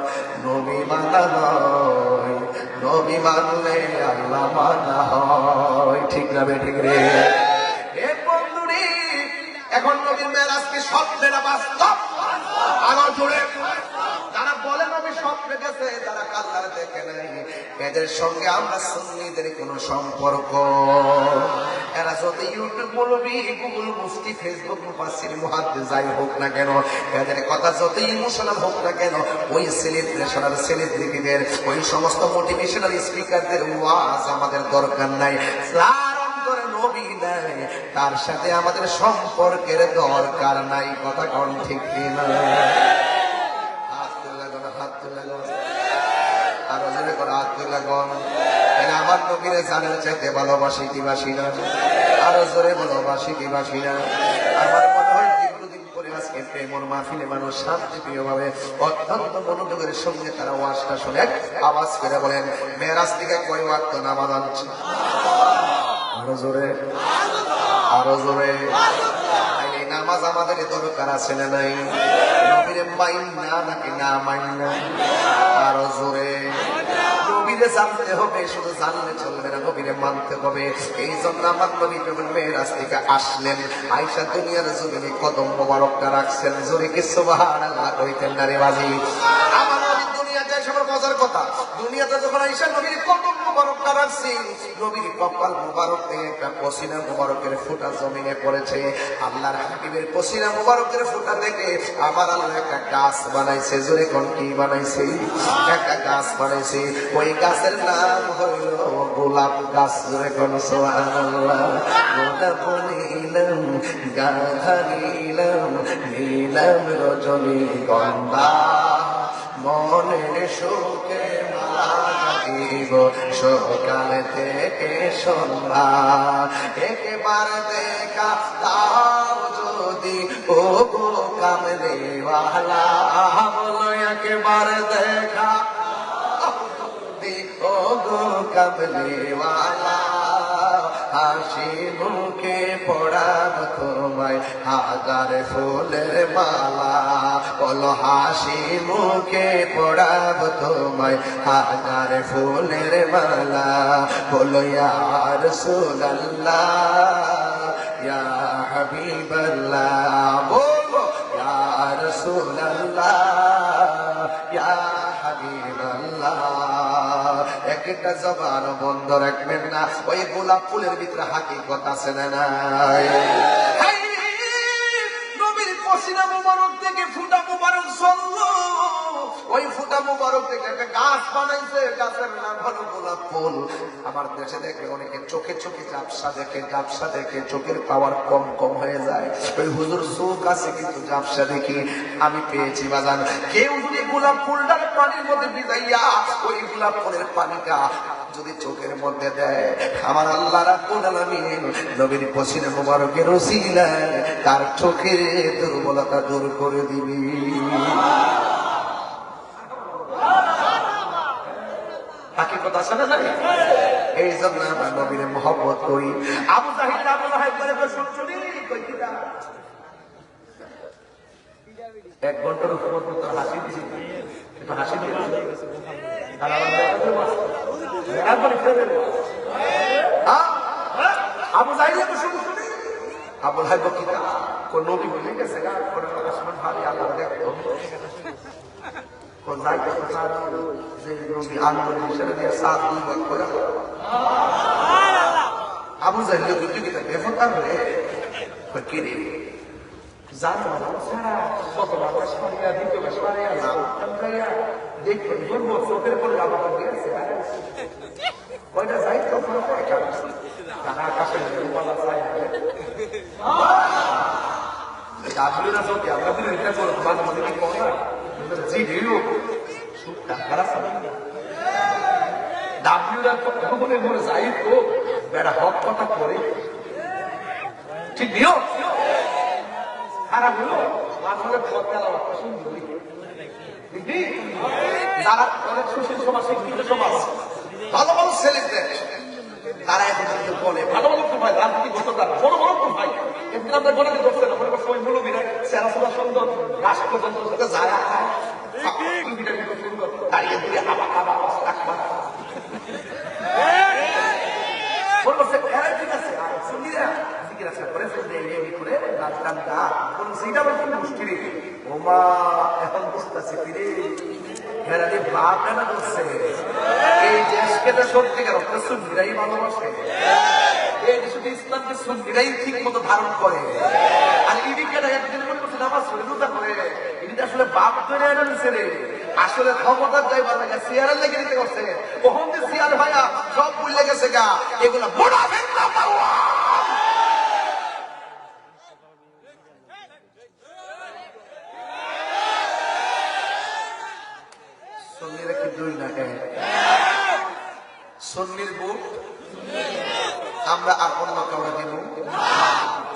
S1: নবী মানা নয়, নবী মানলে আল্লাহ মানা হয়। ঠিক না ঠিক রে? বন্ধুরি এখন নবীর মেরাজকে স্বপ্নে না বাস্তব? আলো জুড়ে যারা বলে নবী স্বপ্নে গেছে, যারা আল্লাহর দেখে নাই, এদের সঙ্গে আমরা সুন্নিদের কোন সম্পর্ক? এরা যত ইউটিউব বলবি, গুগল মুফতি, ফেসবুক মুফাসসির, মুহাদ্দিস যাই হোক না কেন, এদের কথা যত ইমোশনাল হোক না কেন, ওই সেলিব্রেশনাল সেলিব্রিটিদের, ওই সমস্ত মোটিভেশনাল স্পিকারদের ওয়াজ আমাদের দরকার নাই। যার অন্তরে নবী নাই, তার সাথে আমাদের সম্পর্কের দরকার নাই। কথা কোন ঠিক কিনা? আরো জোরে করে হাত তুলে গণ। আমার নবীরে জানের চাইতে ভালোবাসি কি বাসি না? আরো জোরে ভালোবাসি কি বাসি না? আমার মনে হয় দীর্ঘদিন পরে আজকে প্রেমর মাহফিলে মানুষ শান্তি প্রিয় ভাবে অত্যন্ত মনোযোগের সঙ্গে তারা ওয়াজটা শুনে আওয়াজ করে বলেন মেরাজ থেকে কয় ওয়াক্ত নামাজ আনছে? আরো জোরে, আরো জোরে। এই নামাজ আমাদের দরকার আছে না নাই? নবীরে মাইন না নাকি না মাইন না? আরো জোরে। নবীরে জানতে হবে, শুধু জানলে চলবে না, নবীরে মানতে হবে। এই জন্য আমার নবী যখন মেরাজ থেকে আসলেন, আয়েশা দুনিয়ার জমিনে কদম মোবারকটা রাখছেন। জোরে কি সুবহানাল্লাহ কইতেন না রে বাজি? আমার নবী দুনিয়া যায় সবার মজার কথা, দুনিয়াতে যখন আয়েশা নবীর কদম মোবারকটা রাখছেন, নবীর কপাল মোবারক থেকে একটা পসিনা মোবারকের ফোঁটা জমিনে পড়েছে। আল্লাহর হাবিবের পসিনা মোবারকের ফোঁটা থেকে আমার আল্লাহ একটা গাছ বানাইছে। জোরে কোন কি বানাইছে? একটা গাছ বানাইছে। ওই গাছের নাম হইল গোলাপ গাছ। জোরে কোন সুবহানাল্লাহ। গোলাপ নীলম গাধা নীলম নীলম রজনী গন্ধা, মনের সুখে মালা দিব সকাল থেকে সন্ধ্যা। একবার দেখা তাও যদি ও গো কামলিওয়ালা, বলো একবার দেখা ও গো কামলিওয়ালা, হাসি মুখে পড়াব তোমায় হাজার ফুলের মালা। বলো হাসি মুখে পড়াব তোমায় হাজার ফুলের মালা। বলো ইয়া রাসূলুল্লাহ ইয়া হাবিবাল্লাহ, বলো ইয়া রাসূলুল্লাহ ইয়া হাবিবাল্লাহ। একটা জবান বন্ধ রাখবেন না। ওই গোলাপ ফুলের ভিতরে হাকিকত আছে না নাই? নবীর পসিনা মুবারক থেকে ফুটা মুবারক ঝরলো, ওই ফুটা মুবারক থেকে একটা গাছ বানাইছে, গাছের নাম হলো গোলাপ ফুল। আমার দেশে দেখে অনেকে চোখে চোখে ঝাপসা দেখে, ঝাপসা দেখে চোখের পাওয়ার কম কম হয়ে যায়। ওই হুজুর চোখ আছে কিন্তু ঝাপসা দেখি। আমি পেয়েছি বাজান, কেউ যদি গোলাপ ফুলটার পানির মধ্যে ভিজাইয়া ওই গোলাপ ফুলের পানিটা যদি চোখের মধ্যে দেয়, আমার আল্লাহ রাব্বুল আলামিন নবীর পসিনা মুবারকের ওসিলায় তার চোখের দুর্বলতা দূর করে দিবি। হাকিকত কথা আছে না নাই? এই জন্য আমরা নবীর মহব্বত করি। আবু জাহিল আবু লাহাব বলে শুনছুনি কই কিটা 1 ঘন্টার উপর তো হাসি দিছি, একটু হাসি দিই আবু জাহিল শুনছুনি আবু লাহাব কিটা কোন নবী বলে গেছে গা কোন আসমান ভারী আল্লাহ দেখো কোন যাইতে কথা যে নবী আন্দোলন হিসেবে দিয়ে 7 ভাগ করে আবু জাহিল কিটা বেফতার রে কি রে জানো সারা কত বাতাস মারিয়া দিতে মারিয়া নাম কামড়াইয়া দেখবেন বলবো চোখের পরে আমার দিয়েছে কয়টা যাই তো কয়টা তারা আকাশে রূপালা চাই আসলে না সত্যি আমরা তো এটা করবো মাঝে মাঝে কি করা জি ঢিলু সুখটা খারাপ ডাব্লিউরা তো মনে মনে যাই তো বেড়া হক কথা করে ঠিক দিও খারাপ হলো আসলে যারা অনেক সুশীল সমাজ শিক্ষিত সমাজ ভালো ভালো সেলিব্রেট তারা এখন বলে ভালো ভালো তো ভাই রাজনীতি ঘটনা বড় বড় তো ভাই এমনি আমরা গণাতে করছে না মনে সময় মূল্য বিরাট সেরা সুন্দর রাষ্ট্রযন্ত্রের সাথে যায় দাঁড়িয়ে দিয়ে আবার আবার রাখবা ঠিক আছে সুন্দরীরা ঠিক আছে করে করে রাজকান্তা কোন সেইটা আবার কোন মুশকিল ওমা এখন বুঝতেছি ফিরে হেরালি বাপ কেনা করছে এই দেশকে তো সত্যিকার অর্থে সুন্নিরাই ভালোবাসে এই দেশে ইসলামকে সুন্নিরাই ঠিক মতো ধারণ করে আর ইডিকে একদিন মনে করছে নামাজ পড়ে রোজা করে ইডি আসলে বাপ ধরে এনে নিছে রে আসলে ক্ষমতার যাইবার লাগে চেয়ারের লেগে নিতে করছে ওখান যে চেয়ার ভাইয়া সব ভুলে গেছে গা এগুলো বড় সন্নিরা কি দুই না সন্নির বুট আমরা আর অন্য কাউকে দিব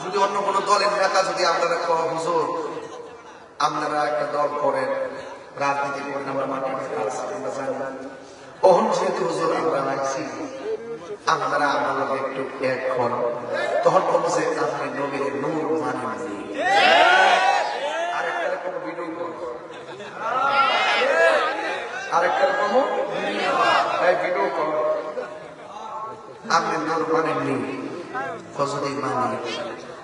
S1: যদি অন্য কোন দলের নেতা যদি আপনারা হুজুর আপনারা একটা দল করেন রাজনীতি করেন আমরা মাটির কাজ আমরা জানি ওহন যেহেতু হুজুর আমরা রাখছি আপনারা আমাদের একটু এখন তখন বলবো যে আপনি নবীর নূর মানেন আরেকটা রকম ভিডিও আরেকটা রকম ভিডিও কর আপনি নূর মানেননি যদি মানি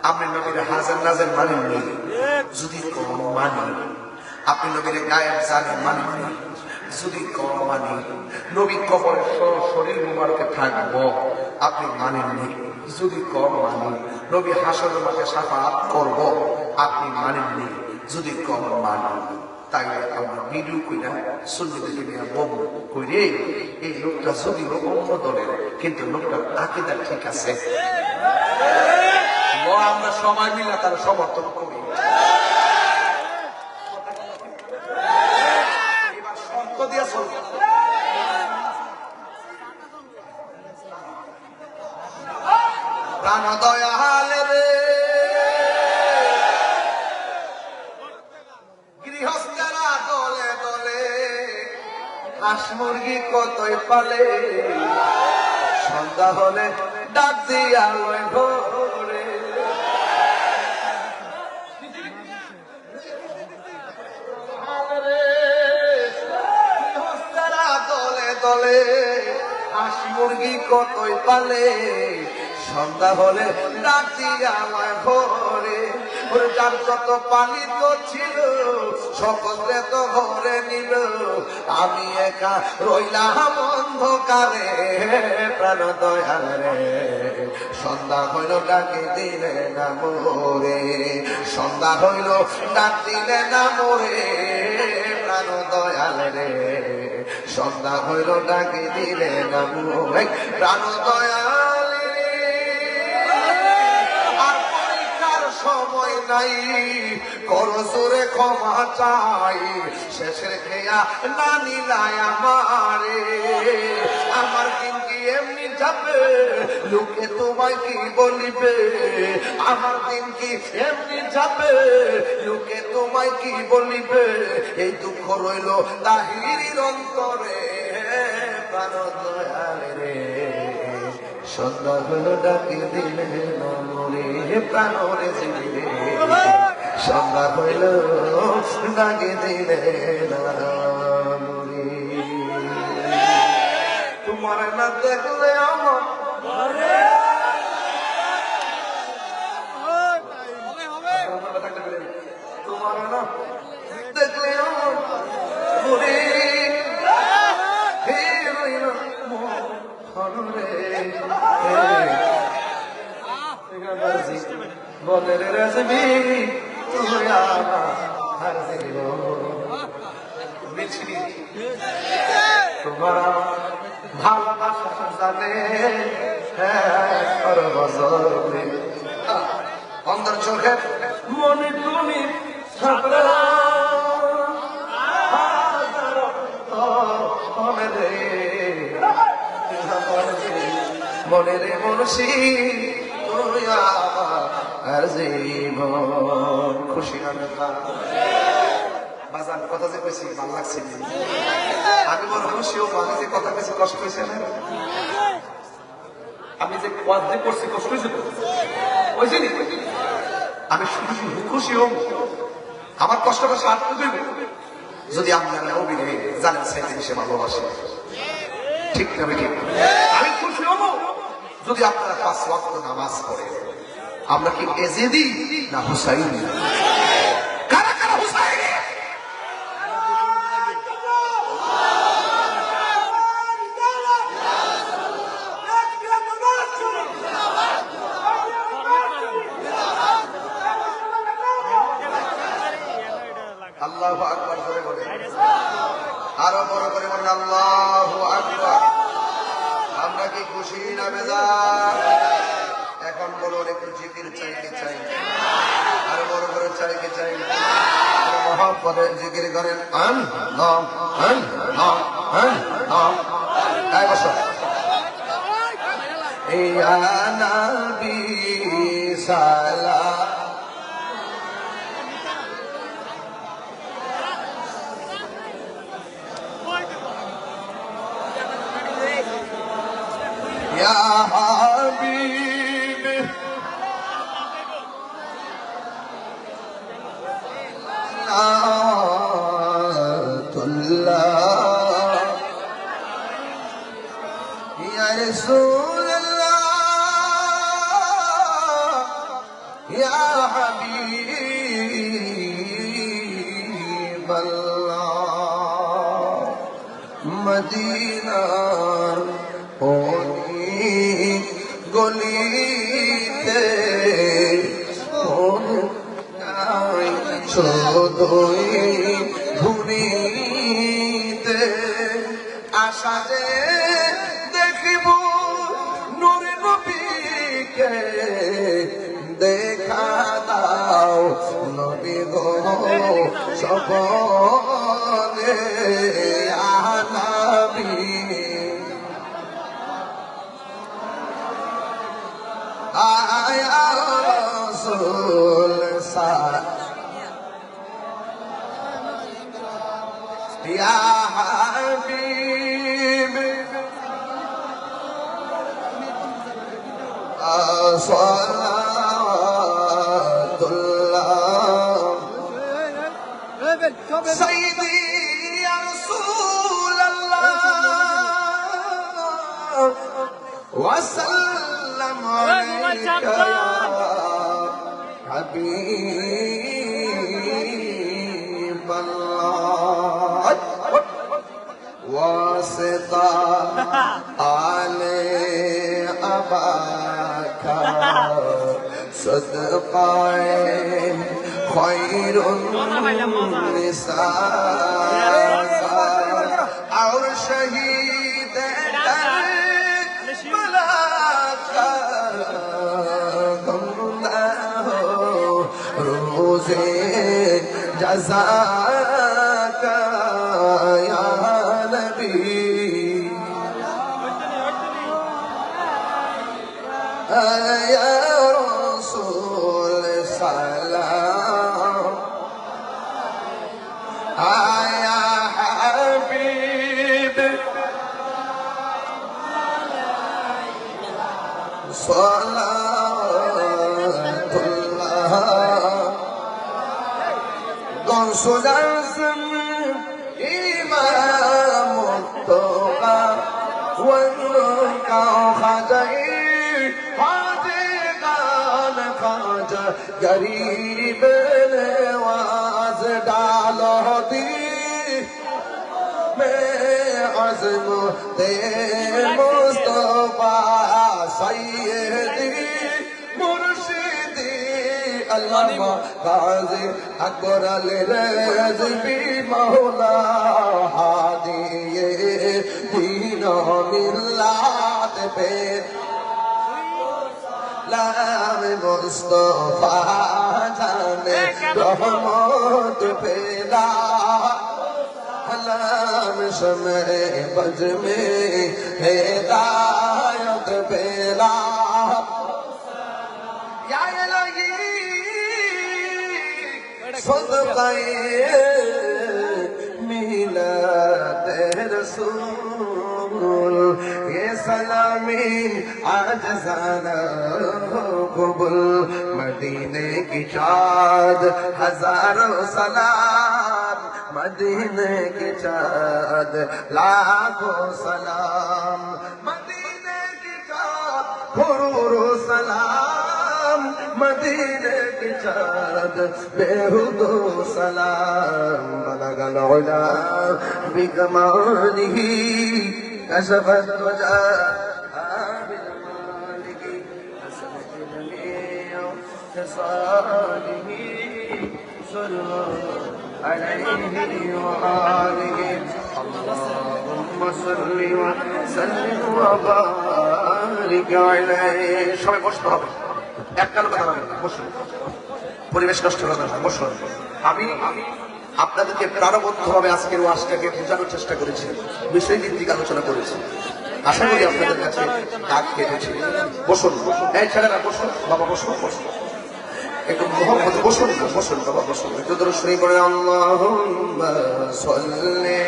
S1: আপনি নবীর হাজার নাজার মানেননি যদি কম মানি আপনি নবীর গায়েব জানেন মানেননি যদি কম মানি নবী কবরের শরীর মুবারকে থাকবো আপনি মানেননি যদি কম মানি নবী হাসরের মাঠে শাফাআত করব আপনি মানেননি যদি কম মানি তাইলে আমরা ভিডিও কইরা সুন্নিদেরকে নিয়ে বম কইরে এই লোকটা যদি অন্য দলের কিন্তু লোকটার আকীদা ঠিক আছে আমরা সবাই মিলে তার সমর্থন করি এবার শর্ত দিয়ে চলবে প্রাণ দয়াল রে গৃহস্থেরা দলে দলে হাঁস মুরগি কতই পালে সন্ধ্যা হলে ডাক দিয়া লয় ভোরে গৃহস্থেরা দলে দলে হাঁস মুরগি কতই পালে সন্ধ্যা হলে ডাক দিয়া লয় ভোরে যার যত পালিত ছিল সকলে তো ঘরে নিল আমি একা রইলাম অন্ধকারে প্রাণ দয়াল রে সন্ধ্যা হইল ডাকে দিলে না মোরে সন্ধ্যা হইল ডাক দিলে না মোরে প্রাণ দয়াল রে সন্ধ্যা হইল ডাকে দিলে না মোরে প্রাণ দয়াল সময় নাই করজোরে ক্ষমা চাই শেষের খেয়া না নিলাই আমারে আমার দিন কি এমনি যাবে লোকে তোমায় কি বলিবে আমার দিন কি এমনি যাবে লোকে তোমায় কি বলিবে এই দুঃখ রইল তাহিরির অন্তরে প্রাণ দয়াল রে সন্ধ্যা হলো ডাকি দিলে নমরে প্রাণ রে জিরে সন্ধ্যা হইল ডাকি দিলে নমরে তোমার না দেখলে আমার তোমার না দেখলে আমার মরে বনের রাজবি তুই আমার তোমার ভালোবাসা জানে অন্তর চোখের মনে তুমি মনে রে মনসি তুই আর জীবন খুশি হবে বাজান কথা যে কইছি ভালো লাগছে আমি বড় খুশি হবো আমি যে কথা কইছি কষ্ট হয়েছে না আমি যে ওয়াজ যে করছি কষ্ট হয়েছে হয়েছে নি আমি খুশি হব আমার কষ্টটা সার্থক হইব যদি আপনি অভিনয় জানেন সেই জিনিসে ভালোবাসে ঠিক না ঠিক আমি খুশি হব যদি আপনারা 5 ওয়াক্ত নামাজ পড়ে আমরা কি এজেদি না হুসাইনি কারা কারা হুসাইনি আল্লাহু আকবার করে বলে আরো বড় করে বলেন আল্লাহু আকবার আমরা কি খুশি না বেজার এখন বলুন একটু জিকির চাইতে চাই আরো বড় করে চাইতে চাই মহব্বতের জিকির করেন আল্লাহ আল্লাহ আল্লাহ এই বসো ইয়া নবী সালাম يا حبيبي الله يا رسول الله يا حبيب الله مدينة গলিতে শুধুই ঘুরিতে আশা যে দেখিব নূরে নবীকে দেখা দাও নবী গো সপনে আনাবি আয়া রাসূল ইয়া হাবিব সালাতুল্লাহ সাইয়্যিদি ইয়া রাসূলুল্লাহ ওয়া সাল্লাম আলাইকা ইয়া হাবিবাল্লাহ ওয়াসিতা আলে আবাকা সদকায়ে খায়রুন নিসা আর শহীদ रोज़े जज़ा का या नबी या रसूल सलाम आया हबीब गौसुल आज़म इमाम मुत्तक़ा वन्का खाजा गरीब नवाज डालो दी में अज़्म दे मुस्तफा सैयदी मुर्शिदी अल्लामा गाज़ी अकबर अल-रिज़वी मौला हादी दीन मिल्लत पे लाम मुस्तफा जाने रहमत पेला लाम शमे बज में हिदायत पेला या इलाही सदक़ाए मिलाद रसूल ये सलामी आज जाना कबूल मदीने की चाँद हजारों सलाम मदीने की चाँद लाखों सलाम मदीने की चाँद करोड़ों सलाम मदीने की चाँद बेहुदो सलाम बलगल उला बिकमालिही कशफत वजा बिलमालिही हसनत जमीअ खसालिही सल्लल्लाहु अलैहि व आलिहि अल्लाहुम्मा सल्लि व सल्लिम व बारिक अलैहि সবাই বসতে হবে এককাল কথা বলবেন না বসুন পরিবেশ নষ্ট করবেন না বসুন আমি আপনাদেরকে প্রাণবদ্ধভাবে আজকের ওয়াজটাকে বোঝানোর চেষ্টা করেছি বিষয়ভিত্তিক আলোচনা করেছি আশা করি আপনাদের কাছে দাগ কেটেছে বসুন এই ছেলেরা বসুন বাবা বসুন বসুন একটু মোহাম্মদ বসুন বসুন বাবা বসুন একটু দরুদ শরীফ পড়ে আল্লাহুম্মা সাল্লি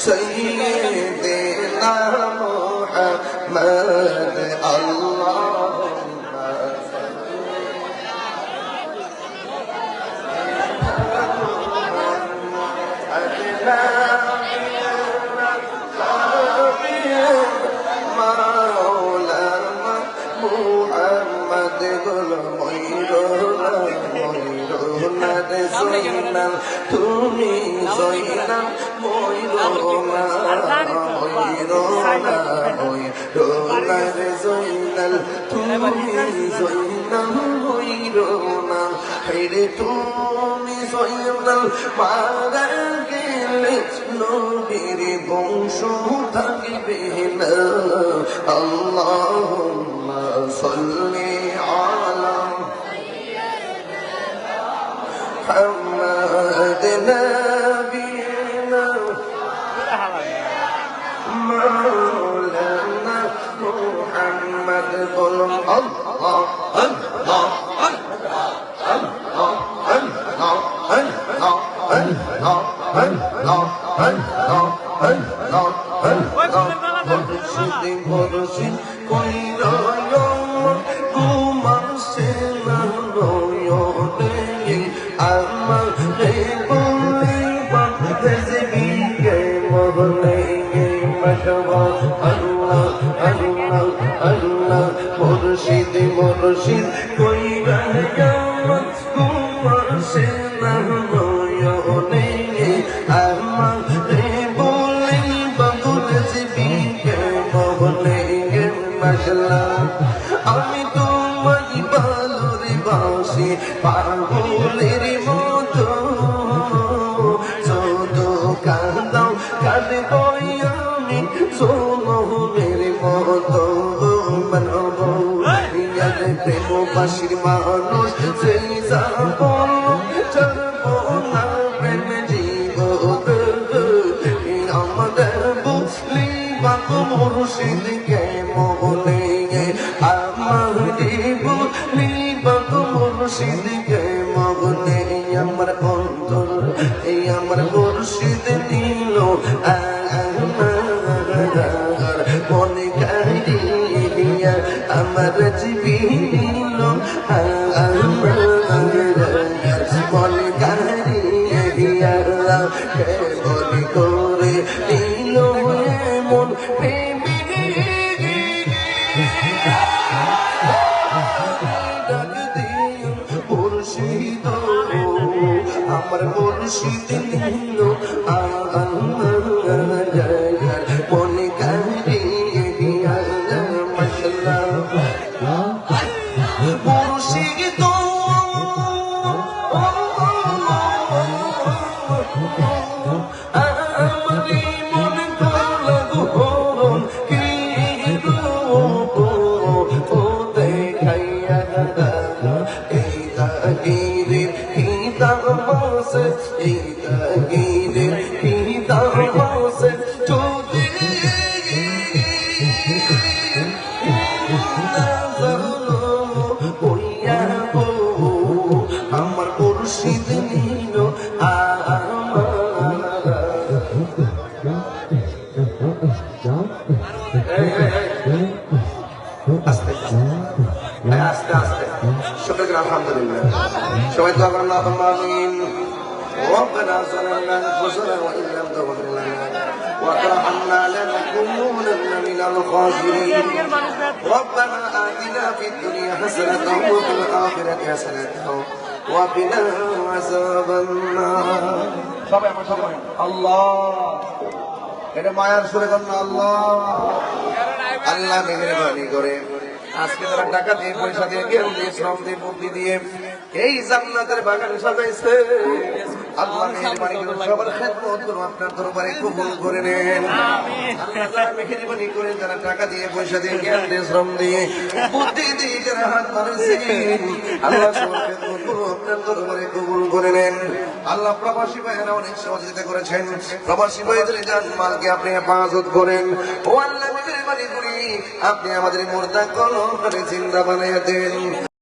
S1: সাইয়্যিদিনা মুহাম্মদ আল্লাহুম্মা তুমি জয়না ময়ূরনা ময়ূরনা ময়ূরনা রে জয়নাল তুমি জয়না ময়ূরনা হেরে তুমি জয়নাল মারা গেলে নবীর বংশ থাকবে না আল্লাহুম্মা সাল্লি আলা محمد نبينا مولانا محمد قل الله الله মুর্শিদ মুর্শিদ কই গান কুমাসে না নয়নে আমারে বলে বাবুল জিবিকে মহলে মশলা আমি তোমায় ভালোরে বাসি পাগলের মতো শুধু কাঁদাও কাঁদবো আমি সোমনের মতো প্রেম বাসির মানুষ সেই যাপন চলবো না প্রেম জীবন আমাদের বুঝলি বাবু মুর্শিদকে মনে আমার বুঝলি বাবু মুর্শিদকে মনে আমার অন্তর এই আমার মুর্শিদ দিল মনে কাহিয়া আমার জীবিল
S2: মনে কারিয়া কেমন করে দিল মন প্রেমী ডাক দিও মুর্শিদ আমার মুর্শিদ নিল মনে কারিয়া মাশাআল্লাহ মুর্শিদ আমারি মন করল গোপন কি রূপ ও দেখাইয়া এই তাগিরের হিদামাস এই তাগিরের হিদামাস যদি আমার মুর্শিদ নিল আস্তে আস্তে আস্তে শুকর আলহামদুলিল্লাহ সবাই দোয়া করেন আল্লাহুম্মা আমিন ربنا ظلمنا انفسنا وان لم تغفر لنا وترحمنا لنكونن من الخاسرين ربنا آتنا في الدنيا حسنة وفي الآخرة حسنة وقنا عذاب النار
S1: সবাই আমার সবাই আল্লাহ এটা মায়ার সুরে কন্যা আল্লাহ আল্লাহ মেহেরবানি করে আজকে তারা টাকা দিয়ে পয়সা দিয়ে জ্ঞান দিয়ে শ্রম দিয়ে বুদ্ধি দিয়ে এই জান্নাতের বাগান সাজাইছে আল্লাহ মেহেরবানি করে সবার খেদমত করুন আপনার দরবারে কবুল করে নেন আল্লাহ যারা মেহেরবানি করে যারা টাকা দিয়ে পয়সা দিয়ে জ্ঞান দিয়ে শ্রম দিয়ে বুদ্ধি দিয়ে যারা হাত বাড়িয়েছেন আল্লাহ সবার খেদমত করুন আপনার দরবারে কবুল করে নেন আল্লাহ প্রবাসী ভাইয়েরা অনেক সহযোগিতা করেছেন প্রবাসী ভাইদের জান মালকে আপনি হেফাজত করেন ও আল্লাহ মেহেরবানি করে আপনি আমাদের মুর্দা কলম করে জিন্দা বানাইয়া দেন